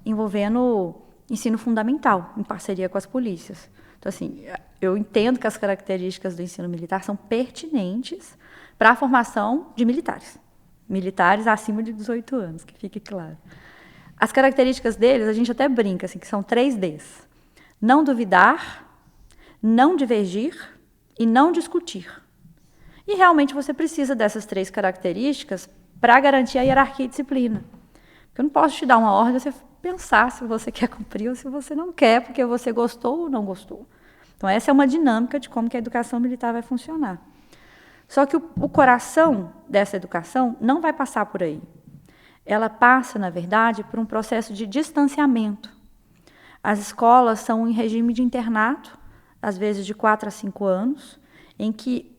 S2: envolvendo ensino fundamental, em parceria com as polícias. Então, assim, eu entendo que as características do ensino militar são pertinentes para a formação de militares. Militares acima de 18 anos, que fique claro. As características deles, a gente até brinca, assim, que são 3 Ds. Não duvidar, não divergir e não discutir. E realmente você precisa dessas 3 características para garantir a hierarquia e disciplina. Porque eu não posso te dar uma ordem, você pensar se você quer cumprir ou se você não quer, porque você gostou ou não gostou. Então, essa é uma dinâmica de como que a educação militar vai funcionar. Só que o coração dessa educação não vai passar por aí. Ela passa, na verdade, por um processo de distanciamento. As escolas são em regime de internato, às vezes de 4 a 5 anos, em que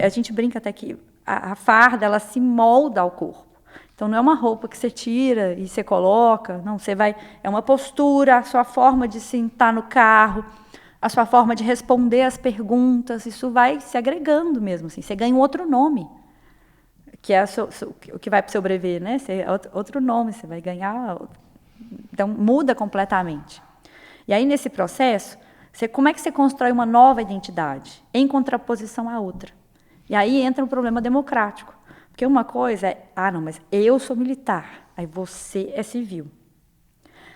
S2: a gente brinca até que a farda ela se molda ao corpo. Então, não é uma roupa que você tira e você coloca, não, é uma postura, a sua forma de sentar no carro, a sua forma de responder às perguntas, isso vai se agregando mesmo, assim, você ganha um outro nome, que é o que vai para o seu brevet, né? Outro nome, você vai ganhar, então muda completamente. E aí, nesse processo, como é que você constrói uma nova identidade, em contraposição à outra? E aí entra um problema democrático. Porque uma coisa é, não, mas eu sou militar, aí você é civil.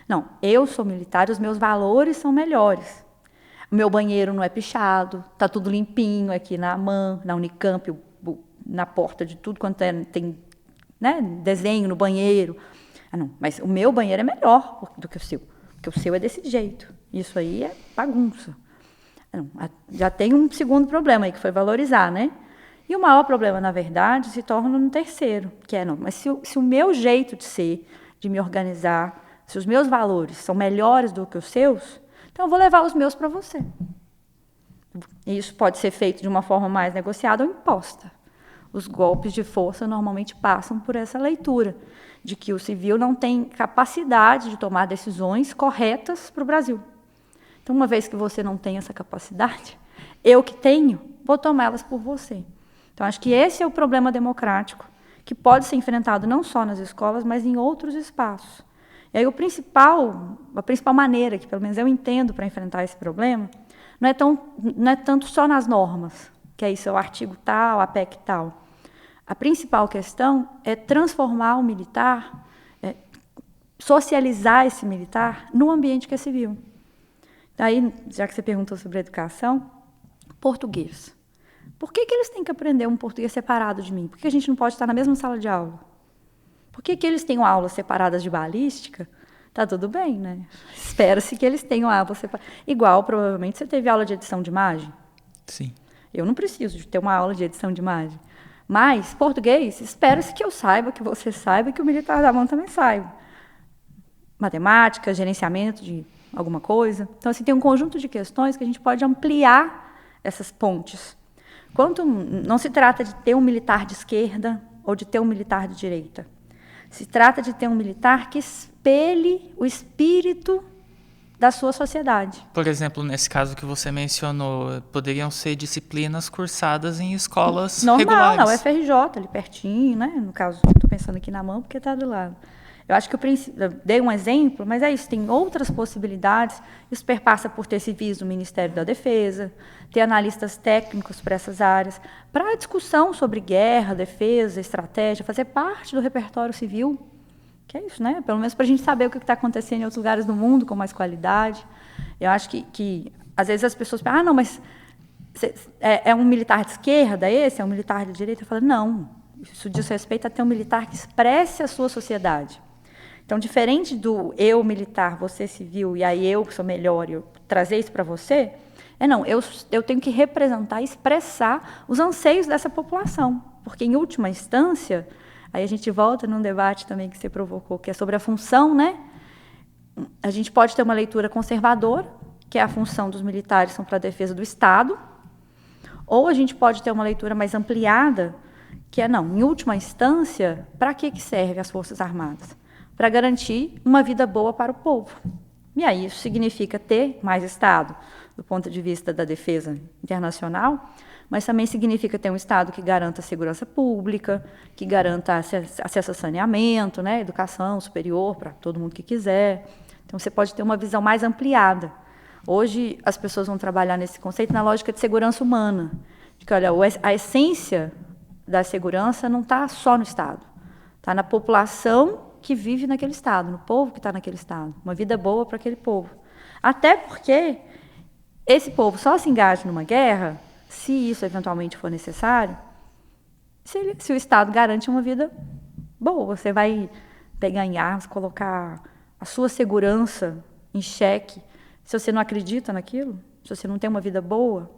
S2: Não, eu sou militar e os meus valores são melhores. O meu banheiro não é pichado, está tudo limpinho aqui na AMAN, na Unicamp, na porta de tudo quanto tem, né, desenho no banheiro. Não, mas o meu banheiro é melhor do que o seu, porque o seu é desse jeito. Isso aí é bagunça. Não, já tem um segundo problema aí, que foi valorizar, né? E o maior problema, na verdade, se torna no terceiro, que é, não, mas se o meu jeito de ser, de me organizar, se os meus valores são melhores do que os seus, então eu vou levar os meus para você. E isso pode ser feito de uma forma mais negociada ou imposta. Os golpes de força normalmente passam por essa leitura, de que o civil não tem capacidade de tomar decisões corretas para o Brasil. Então, uma vez que você não tem essa capacidade, eu que tenho, vou tomá-las por você. Então, acho que esse é o problema democrático, que pode ser enfrentado não só nas escolas, mas em outros espaços. E aí a principal maneira, que pelo menos eu entendo para enfrentar esse problema, não é tanto só nas normas, que é isso, é o artigo tal, a PEC tal. A principal questão é transformar o militar, socializar esse militar no ambiente que é civil. Aí, já que você perguntou sobre educação, português. Por que eles têm que aprender um português separado de mim? Por que a gente não pode estar na mesma sala de aula? Por que eles têm aulas separadas de balística? Tá tudo bem, né? Espera-se que eles tenham aulas separadas. Igual, provavelmente, você teve aula de edição de imagem.
S1: Sim.
S2: Eu não preciso de ter uma aula de edição de imagem. Mas, português, espera-se que eu saiba, que você saiba e que o militar da AMAN também saiba. Matemática, gerenciamento de alguma coisa. Então, assim, tem um conjunto de questões que a gente pode ampliar essas pontes. Não se trata de ter um militar de esquerda ou de ter um militar de direita. Se trata de ter um militar que espelhe o espírito da sua sociedade.
S1: Por exemplo, nesse caso que você mencionou, poderiam ser disciplinas cursadas em escolas regulares.
S2: Normal, na UFRJ, ali pertinho, né? No caso, estou pensando aqui na AMAN porque está do lado. Eu acho que eu dei um exemplo, mas é isso, tem outras possibilidades. Isso perpassa por ter civis no Ministério da Defesa, ter analistas técnicos para essas áreas, para a discussão sobre guerra, defesa, estratégia, fazer parte do repertório civil, que é isso, né? Pelo menos para a gente saber o que está acontecendo em outros lugares do mundo com mais qualidade. Eu acho que às vezes as pessoas pensam, não, mas é um militar de esquerda esse? É um militar de direita? Eu falo, não, isso diz respeito a ter um militar que expresse a sua sociedade. Então, diferente do eu militar, você civil, e aí eu sou melhor, eu trazer isso para você, eu tenho que representar e expressar os anseios dessa população. porque, em última instância, aí a gente volta num debate também que você provocou, que é sobre a função, né? A gente pode ter uma leitura conservadora, que é a função dos militares são para a defesa do Estado, ou a gente pode ter uma leitura mais ampliada, que é, não, em última instância, para que servem as Forças Armadas? Para garantir uma vida boa para o povo. E aí isso significa ter mais Estado, do ponto de vista da defesa internacional, mas também significa ter um Estado que garanta a segurança pública, que garanta acesso a saneamento, né, educação superior para todo mundo que quiser. Então, você pode ter uma visão mais ampliada. Hoje, as pessoas vão trabalhar nesse conceito na lógica de segurança humana, de que, olha, a essência da segurança não está só no Estado, está na população que vive naquele Estado, no povo que está naquele Estado, uma vida boa para aquele povo. Até porque esse povo só se engaja numa guerra se isso eventualmente for necessário, se o Estado garante uma vida boa. Você vai pegar em armas, colocar a sua segurança em xeque, se você não acredita naquilo, se você não tem uma vida boa.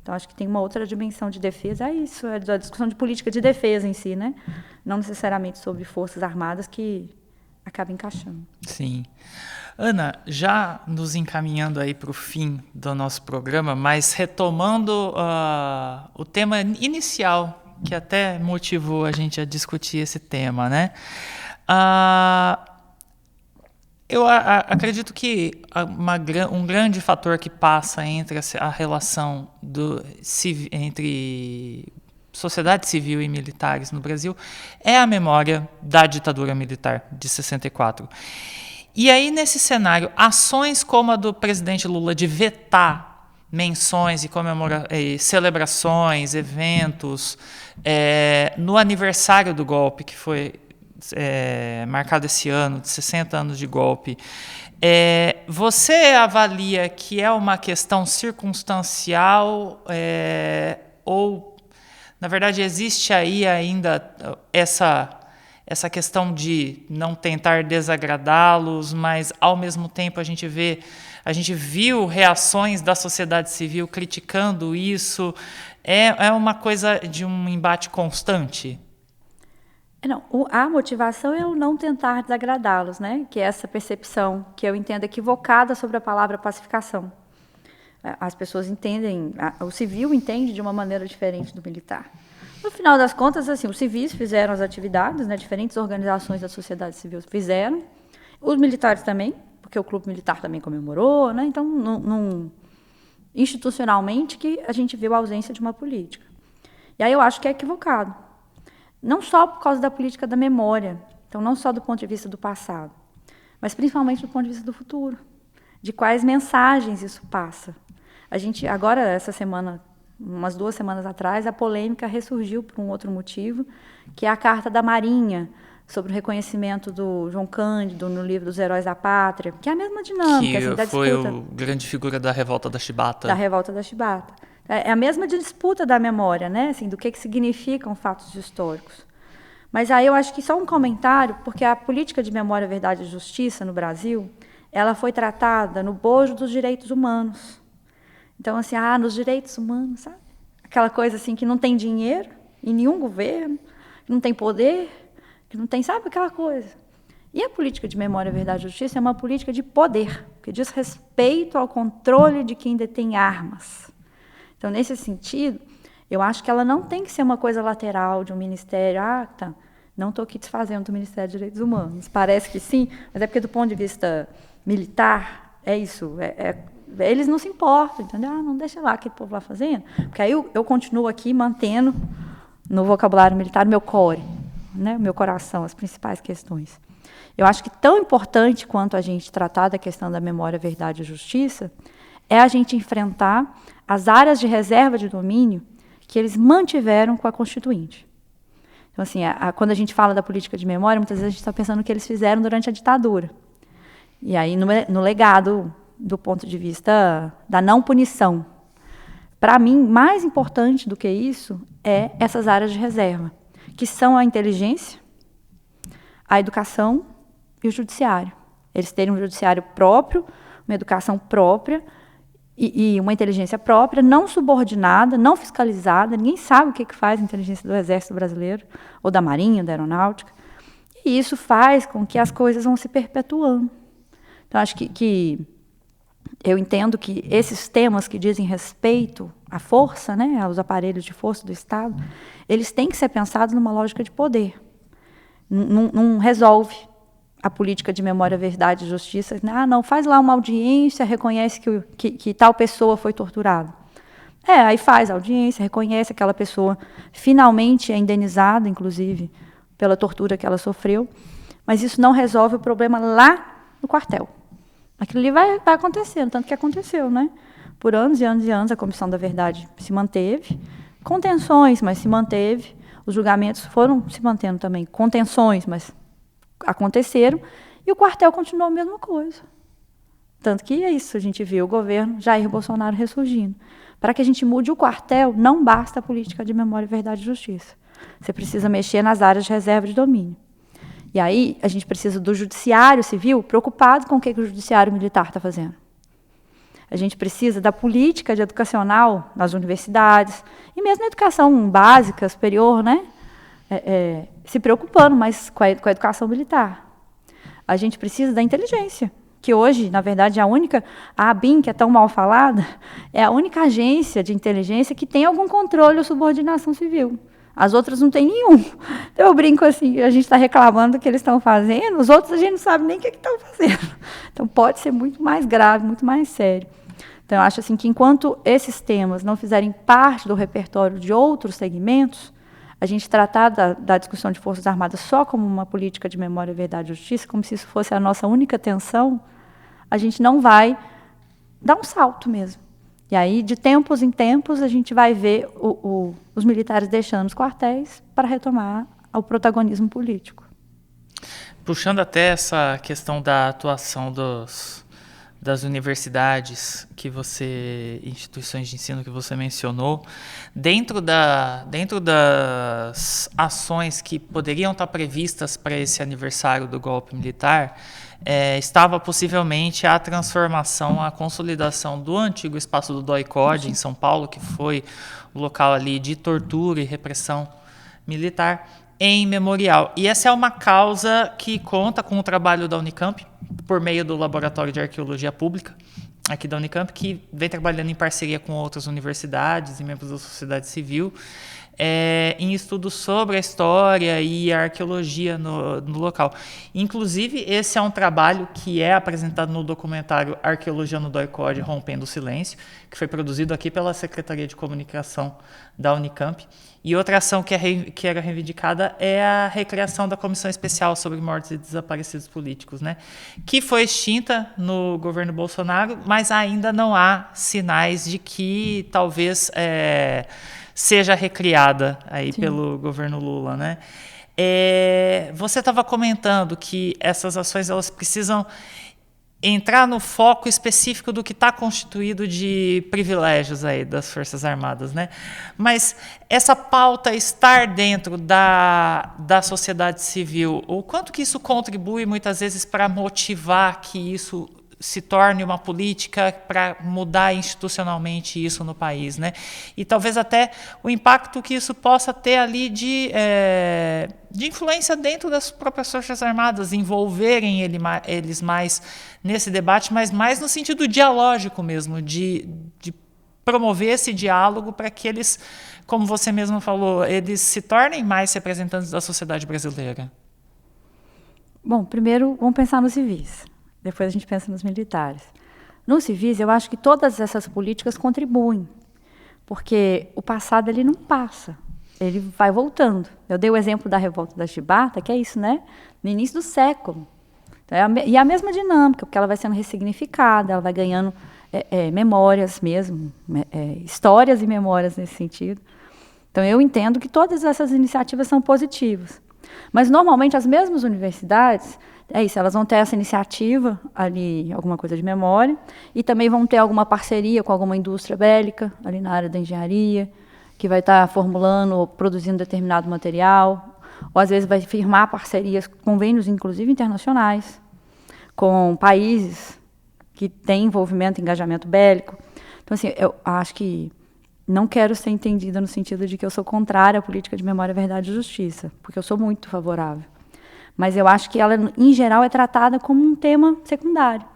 S2: Então, acho que tem uma outra dimensão de defesa. É isso, é a discussão de política de defesa em si, né? Não necessariamente sobre Forças Armadas, que acaba encaixando.
S1: Sim. Ana, já nos encaminhando aí para o fim do nosso programa, mas retomando o tema inicial, que até motivou a gente a discutir esse tema, né? Eu acredito que um grande fator que passa entre a relação entre sociedade civil e militares no Brasil é a memória da ditadura militar de 64. E aí, nesse cenário, ações como a do presidente Lula de vetar menções e celebrações, eventos, no aniversário do golpe, que foi marcado esse ano, de 60 anos de golpe, você avalia que é uma questão circunstancial ou, na verdade, existe aí ainda essa questão de não tentar desagradá-los, mas, ao mesmo tempo, a gente viu reações da sociedade civil criticando isso? É uma coisa de um embate constante?
S2: Não, a motivação é o não tentar desagradá-los, né? Que é essa percepção que eu entendo equivocada sobre a palavra pacificação. As pessoas entendem, o civil entende de uma maneira diferente do militar. No final das contas, assim, os civis fizeram as atividades, né? Diferentes organizações da sociedade civil fizeram, os militares também, porque o clube militar também comemorou, né? Então, institucionalmente, que a gente viu a ausência de uma política. E aí eu acho que é equivocado. Não só por causa da política da memória, então não só do ponto de vista do passado, mas principalmente do ponto de vista do futuro, de quais mensagens isso passa. A gente, agora, essa semana, umas 2 semanas atrás, a polêmica ressurgiu por um outro motivo, que é a Carta da Marinha, sobre o reconhecimento do João Cândido no livro dos Heróis da Pátria, que é a mesma dinâmica.
S1: Que
S2: assim,
S1: foi a grande figura da Revolta da Chibata.
S2: Da Revolta da Chibata. É a mesma disputa da memória, né? Assim, do que significam fatos históricos. Mas aí eu acho que só um comentário, porque a política de memória, verdade e justiça no Brasil, ela foi tratada no bojo dos direitos humanos. Então, assim, nos direitos humanos, sabe? Aquela coisa assim que não tem dinheiro em nenhum governo, que não tem poder, que não tem, sabe, aquela coisa. E a política de memória, verdade e justiça é uma política de poder, que diz respeito ao controle de quem detém armas. Então, nesse sentido, eu acho que ela não tem que ser uma coisa lateral de um ministério. Não estou aqui desfazendo do Ministério dos Direitos Humanos. Parece que sim, mas é porque, do ponto de vista militar, é isso. Eles não se importam, entendeu? Não deixa lá aquele povo lá fazendo. Porque aí eu continuo aqui mantendo no vocabulário militar o meu core, né? O meu coração, as principais questões. Eu acho que tão importante quanto a gente tratar da questão da memória, verdade e justiça é a gente enfrentar as áreas de reserva de domínio que eles mantiveram com a Constituinte. Então, assim, quando a gente fala da política de memória, muitas vezes a gente está pensando no que eles fizeram durante a ditadura. E aí, no legado, do ponto de vista da não punição. Para mim, mais importante do que isso é essas áreas de reserva, que são a inteligência, a educação e o judiciário. Eles terem um judiciário próprio, uma educação própria, e uma inteligência própria, não subordinada, não fiscalizada. Ninguém sabe o que faz a inteligência do Exército Brasileiro, ou da Marinha, da Aeronáutica. E isso faz com que as coisas vão se perpetuando. Então, acho que eu entendo que esses temas que dizem respeito à força, né, aos aparelhos de força do Estado, eles têm que ser pensados numa lógica de poder. Não resolve a política de memória, verdade e justiça. Não, faz lá uma audiência, reconhece que tal pessoa foi torturada. Aí faz a audiência, reconhece aquela pessoa, finalmente é indenizada, inclusive, pela tortura que ela sofreu, mas isso não resolve o problema lá no quartel. Aquilo ali vai acontecendo, tanto que aconteceu, né? Por anos e anos e anos, a Comissão da Verdade se manteve, com tensões, mas se manteve. Os julgamentos foram se mantendo também, com tensões, mas aconteceram, e o quartel continuou a mesma coisa. Tanto que é isso, a gente viu o governo Jair Bolsonaro ressurgindo. Para que a gente mude o quartel, não basta a política de memória, verdade e justiça. Você precisa mexer nas áreas de reserva de domínio. E aí, a gente precisa do judiciário civil preocupado com o que o judiciário militar está fazendo. A gente precisa da política educacional nas universidades, e mesmo na educação básica, superior, né? Se preocupando mais com a educação militar. A gente precisa da inteligência, que hoje, na verdade, a ABIN, que é tão mal falada, é a única agência de inteligência que tem algum controle ou subordinação civil. As outras não tem nenhum. Então, eu brinco assim, a gente está reclamando do que eles estão fazendo, os outros a gente não sabe nem o que estão fazendo. Então, pode ser muito mais grave, muito mais sério. Então, eu acho assim, que enquanto esses temas não fizerem parte do repertório de outros segmentos, a gente tratar da discussão de Forças Armadas só como uma política de memória, verdade e justiça, como se isso fosse a nossa única atenção, a gente não vai dar um salto mesmo. E aí, de tempos em tempos, a gente vai ver os militares deixando os quartéis para retomar o protagonismo político.
S1: Puxando até essa questão da atuação das universidades instituições de ensino que você mencionou, dentro das ações que poderiam estar previstas para esse aniversário do golpe militar, estava possivelmente a transformação, a consolidação do antigo espaço do DOI-CODE em São Paulo, que foi o local ali de tortura e repressão militar, em memorial. E essa é uma causa que conta com o trabalho da Unicamp, por meio do Laboratório de Arqueologia Pública, aqui da Unicamp, que vem trabalhando em parceria com outras universidades e membros da sociedade civil, em estudos sobre a história e a arqueologia no local. Inclusive, esse é um trabalho que é apresentado no documentário Arqueologia no DOI-CODE, Rompendo o Silêncio, que foi produzido aqui pela Secretaria de Comunicação da Unicamp. E outra ação que era reivindicada é a recriação da Comissão Especial sobre Mortos e Desaparecidos Políticos, né? Que foi extinta no governo Bolsonaro, mas ainda não há sinais de que talvez seja recriada aí pelo governo Lula, né? Você estava comentando que essas ações elas precisam entrar no foco específico do que está constituído de privilégios aí das Forças Armadas, né? Mas essa pauta estar dentro da sociedade civil, o quanto que isso contribui muitas vezes para motivar que isso se torne uma política para mudar institucionalmente isso no país, né? E talvez até o impacto que isso possa ter ali de influência dentro das próprias Forças Armadas, envolverem eles mais nesse debate, mas mais no sentido dialógico mesmo, de promover esse diálogo para que eles, como você mesmo falou, eles se tornem mais representantes da sociedade brasileira.
S2: Bom, primeiro vamos pensar nos civis. Depois a gente pensa nos militares. Nos civis, eu acho que todas essas políticas contribuem, porque o passado ele não passa, ele vai voltando. Eu dei o exemplo da Revolta da Chibata, que é isso, né? No início do século. Então, e a mesma dinâmica, porque ela vai sendo ressignificada, ela vai ganhando memórias mesmo, histórias e memórias nesse sentido. Então, eu entendo que todas essas iniciativas são positivas. Mas, normalmente, as mesmas universidades... elas vão ter essa iniciativa ali, alguma coisa de memória, e também vão ter alguma parceria com alguma indústria bélica, ali na área da engenharia, que vai estar formulando ou produzindo determinado material, ou às vezes vai firmar parcerias, convênios, inclusive internacionais, com países que têm envolvimento, engajamento bélico. Então, assim, eu acho que não quero ser entendida no sentido de que eu sou contrária à política de memória, verdade e justiça, porque eu sou muito favorável. Mas eu acho que ela, em geral, é tratada como um tema secundário.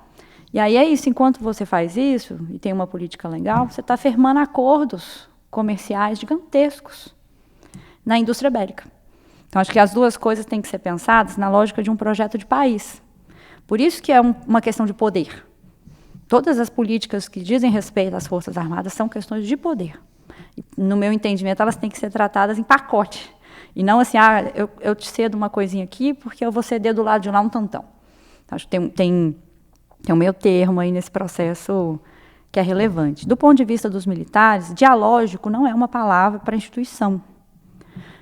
S2: E aí é isso, enquanto você faz isso, e tem uma política legal, você está firmando acordos comerciais gigantescos na indústria bélica. Então, acho que as duas coisas têm que ser pensadas na lógica de um projeto de país. Por isso que é uma questão de poder. Todas as políticas que dizem respeito às Forças Armadas são questões de poder. E, no meu entendimento, elas têm que ser tratadas em pacote. E não assim, eu te cedo uma coisinha aqui porque eu vou ceder do lado de lá um tantão. Então, acho que tem um meio termo aí nesse processo que é relevante. Do ponto de vista dos militares, dialógico não é uma palavra para instituição.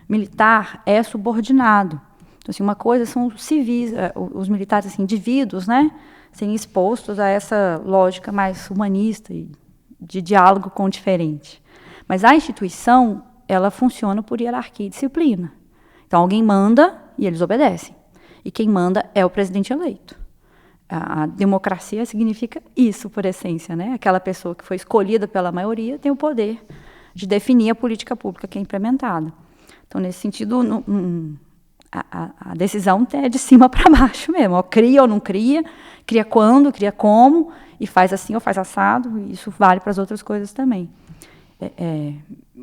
S2: Militar é subordinado. Então, assim, uma coisa são os civis, os militares, assim, indivíduos, né, serem expostos a essa lógica mais humanista e de diálogo com o diferente. Mas a instituição, ela funciona por hierarquia e disciplina. Então, alguém manda e eles obedecem. E quem manda é o presidente eleito. A democracia significa isso, por essência, né? Aquela pessoa que foi escolhida pela maioria tem o poder de definir a política pública que é implementada. Então, nesse sentido, a decisão é de cima para baixo mesmo. Ou cria ou não cria, cria quando, cria como, e faz assim ou faz assado, e isso vale para as outras coisas também.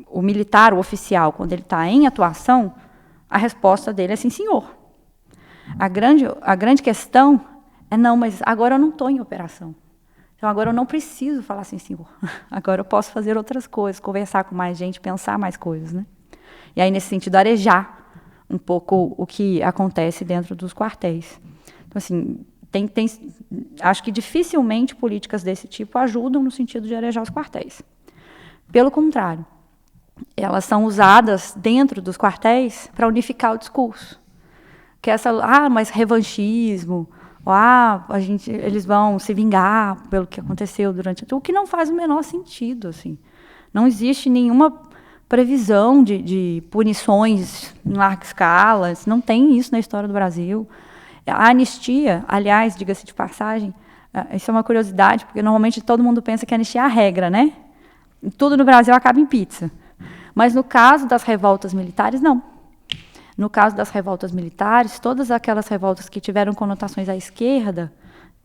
S2: O militar, o oficial, quando ele está em atuação, a resposta dele é sim, senhor. A grande questão é, não, mas agora eu não estou em operação. Então, agora eu não preciso falar sim, senhor. Agora eu posso fazer outras coisas, conversar com mais gente, pensar mais coisas, né? E aí, nesse sentido, arejar um pouco o que acontece dentro dos quartéis. Então, assim, acho que dificilmente políticas desse tipo ajudam no sentido de arejar os quartéis. Pelo contrário, elas são usadas dentro dos quartéis para unificar o discurso. Que é mas revanchismo, eles vão se vingar pelo que aconteceu durante... O que não faz o menor sentido, assim. Não existe nenhuma previsão de punições em larga escala, não tem isso na história do Brasil. A anistia, aliás, diga-se de passagem, isso é uma curiosidade, porque normalmente todo mundo pensa que a anistia é a regra, né? Tudo no Brasil acaba em pizza. Mas no caso das revoltas militares, não. No caso das revoltas militares, todas aquelas revoltas que tiveram conotações à esquerda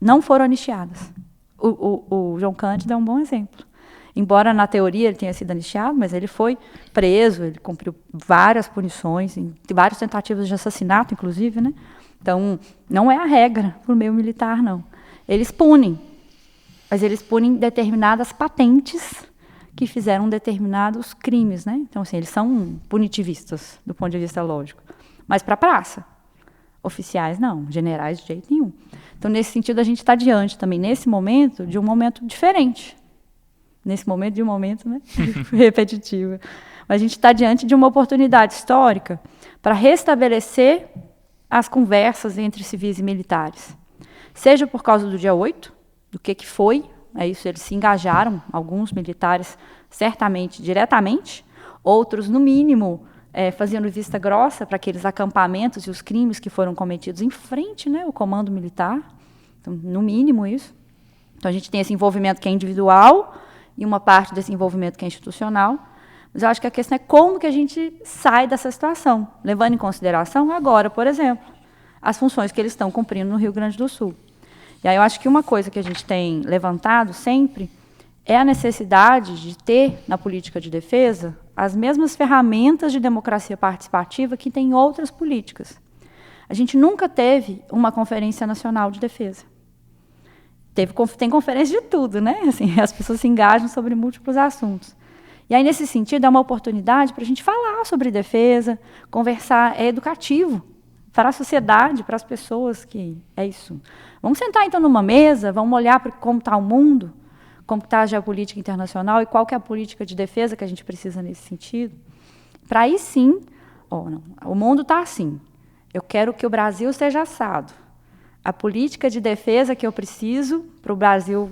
S2: não foram anistiadas. O João Cândido é um bom exemplo. Embora, na teoria, ele tenha sido anistiado, mas ele foi preso, ele cumpriu várias punições, várias tentativas de assassinato, inclusive, né? Então, não é a regra para o meio militar, não. Eles punem, mas eles punem determinadas patentes que fizeram determinados crimes, né? Então, assim, eles são punitivistas, do ponto de vista lógico. Mas para a praça. Oficiais, não. Generais, de jeito nenhum. Então, nesse sentido, a gente está diante também, nesse momento, de um momento diferente. Nesse momento, de um momento, né? Repetitivo. Mas a gente está diante de uma oportunidade histórica para restabelecer as conversas entre civis e militares. Seja por causa do dia 8, do que foi, é isso, eles se engajaram, alguns militares, certamente, diretamente, outros, no mínimo, fazendo vista grossa para aqueles acampamentos e os crimes que foram cometidos em frente, né, ao comando militar. Então, no mínimo, isso. Então, a gente tem esse envolvimento que é individual e uma parte desse envolvimento que é institucional. Mas eu acho que a questão é como que a gente sai dessa situação, levando em consideração agora, por exemplo, as funções que eles estão cumprindo no Rio Grande do Sul. E aí eu acho que uma coisa que a gente tem levantado sempre é a necessidade de ter, na política de defesa, as mesmas ferramentas de democracia participativa que tem em outras políticas. A gente nunca teve uma Conferência Nacional de Defesa. Tem conferência de tudo, né? Assim, as pessoas se engajam sobre múltiplos assuntos. E aí, nesse sentido, é uma oportunidade para a gente falar sobre defesa, conversar, é educativo para a sociedade, para as pessoas, que é isso. Vamos sentar, então, numa mesa, vamos olhar para como está o mundo, como está a geopolítica internacional e qual que é a política de defesa que a gente precisa nesse sentido. Para aí, sim, o mundo está assim. Eu quero que o Brasil seja assado. A política de defesa que eu preciso para o Brasil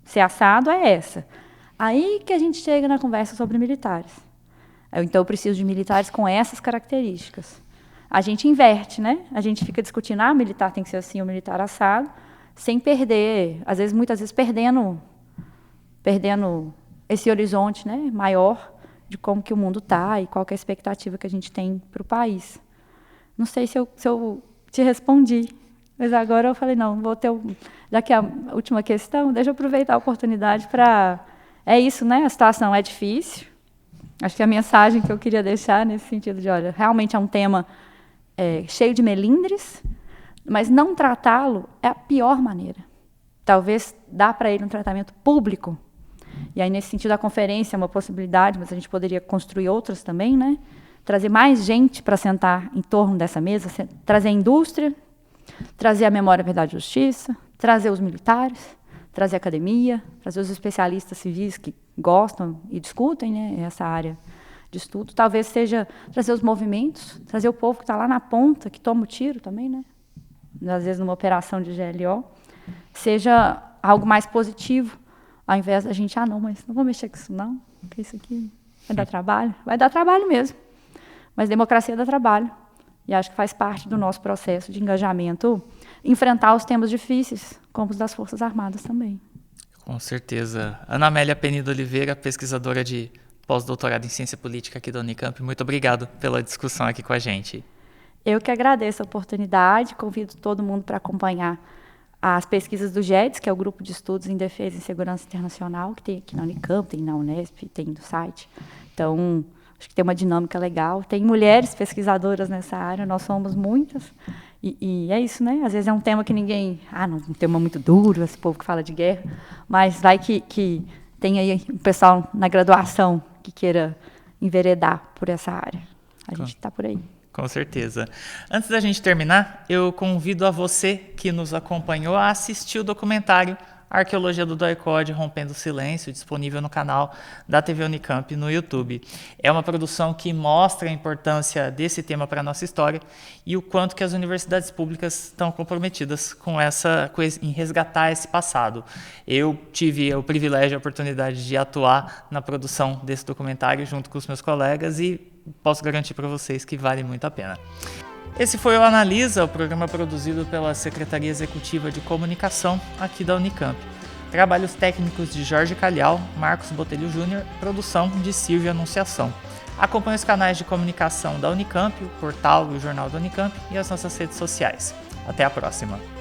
S2: ser assado é essa. Aí que a gente chega na conversa sobre militares. Então, eu preciso de militares com essas características. A gente inverte, né? A gente fica discutindo, militar tem que ser assim, o militar assado, sem perder, muitas vezes perdendo perdendo esse horizonte, né, maior de como que o mundo está e qual que é a expectativa que a gente tem para o país. Não sei se eu te respondi, mas agora eu falei, não, já que é a última questão, deixa eu aproveitar a oportunidade para... É isso, né? A situação é difícil. Acho que a mensagem que eu queria deixar nesse sentido de, olha, realmente é um tema cheio de melindres, mas não tratá-lo é a pior maneira. Talvez dá para ele um tratamento público. E aí, nesse sentido, a conferência é uma possibilidade, mas a gente poderia construir outras também, né? Trazer mais gente para sentar em torno dessa mesa, trazer a indústria, trazer a memória, verdade e justiça, trazer os militares, trazer a academia, trazer os especialistas civis que gostam e discutem, né, essa área de estudo. Talvez seja trazer os movimentos, trazer o povo que está lá na ponta, que toma o tiro também, né? Às vezes numa operação de GLO, seja algo mais positivo, ao invés da gente, não, mas não vou mexer com isso não, porque isso aqui vai dar trabalho. Vai dar trabalho mesmo, mas democracia dá trabalho. E acho que faz parte do nosso processo de engajamento enfrentar os temas difíceis, como os das Forças Armadas também.
S1: Com certeza. Ana Amélia Penido Oliveira, pesquisadora de pós-doutorado em Ciência Política aqui da Unicamp, muito obrigado pela discussão aqui com a gente.
S2: Eu que agradeço a oportunidade, convido todo mundo para acompanhar as pesquisas do GEDS, que é o Grupo de Estudos em Defesa e Segurança Internacional, que tem aqui na Unicamp, tem na Unesp, tem no site. Então, acho que tem uma dinâmica legal. Tem mulheres pesquisadoras nessa área, nós somos muitas. E é isso, né? Às vezes é um tema que ninguém... um tema muito duro, esse povo que fala de guerra. Mas vai que tem aí o pessoal na graduação que queira enveredar por essa área. A gente está por aí.
S1: Com certeza. Antes da gente terminar, eu convido a você que nos acompanhou a assistir o documentário Arqueologia do DOI-CODE, Rompendo o Silêncio, disponível no canal da TV Unicamp no YouTube. É uma produção que mostra a importância desse tema para a nossa história e o quanto que as universidades públicas estão comprometidas em resgatar esse passado. Eu tive o privilégio e a oportunidade de atuar na produção desse documentário junto com os meus colegas e posso garantir para vocês que vale muito a pena. Esse foi o Analisa, o programa produzido pela Secretaria Executiva de Comunicação aqui da Unicamp. Trabalhos técnicos de Jorge Calhau, Marcos Botelho Júnior, produção de Silvia Anunciação. Acompanhe os canais de comunicação da Unicamp, o portal e o jornal da Unicamp e as nossas redes sociais. Até a próxima!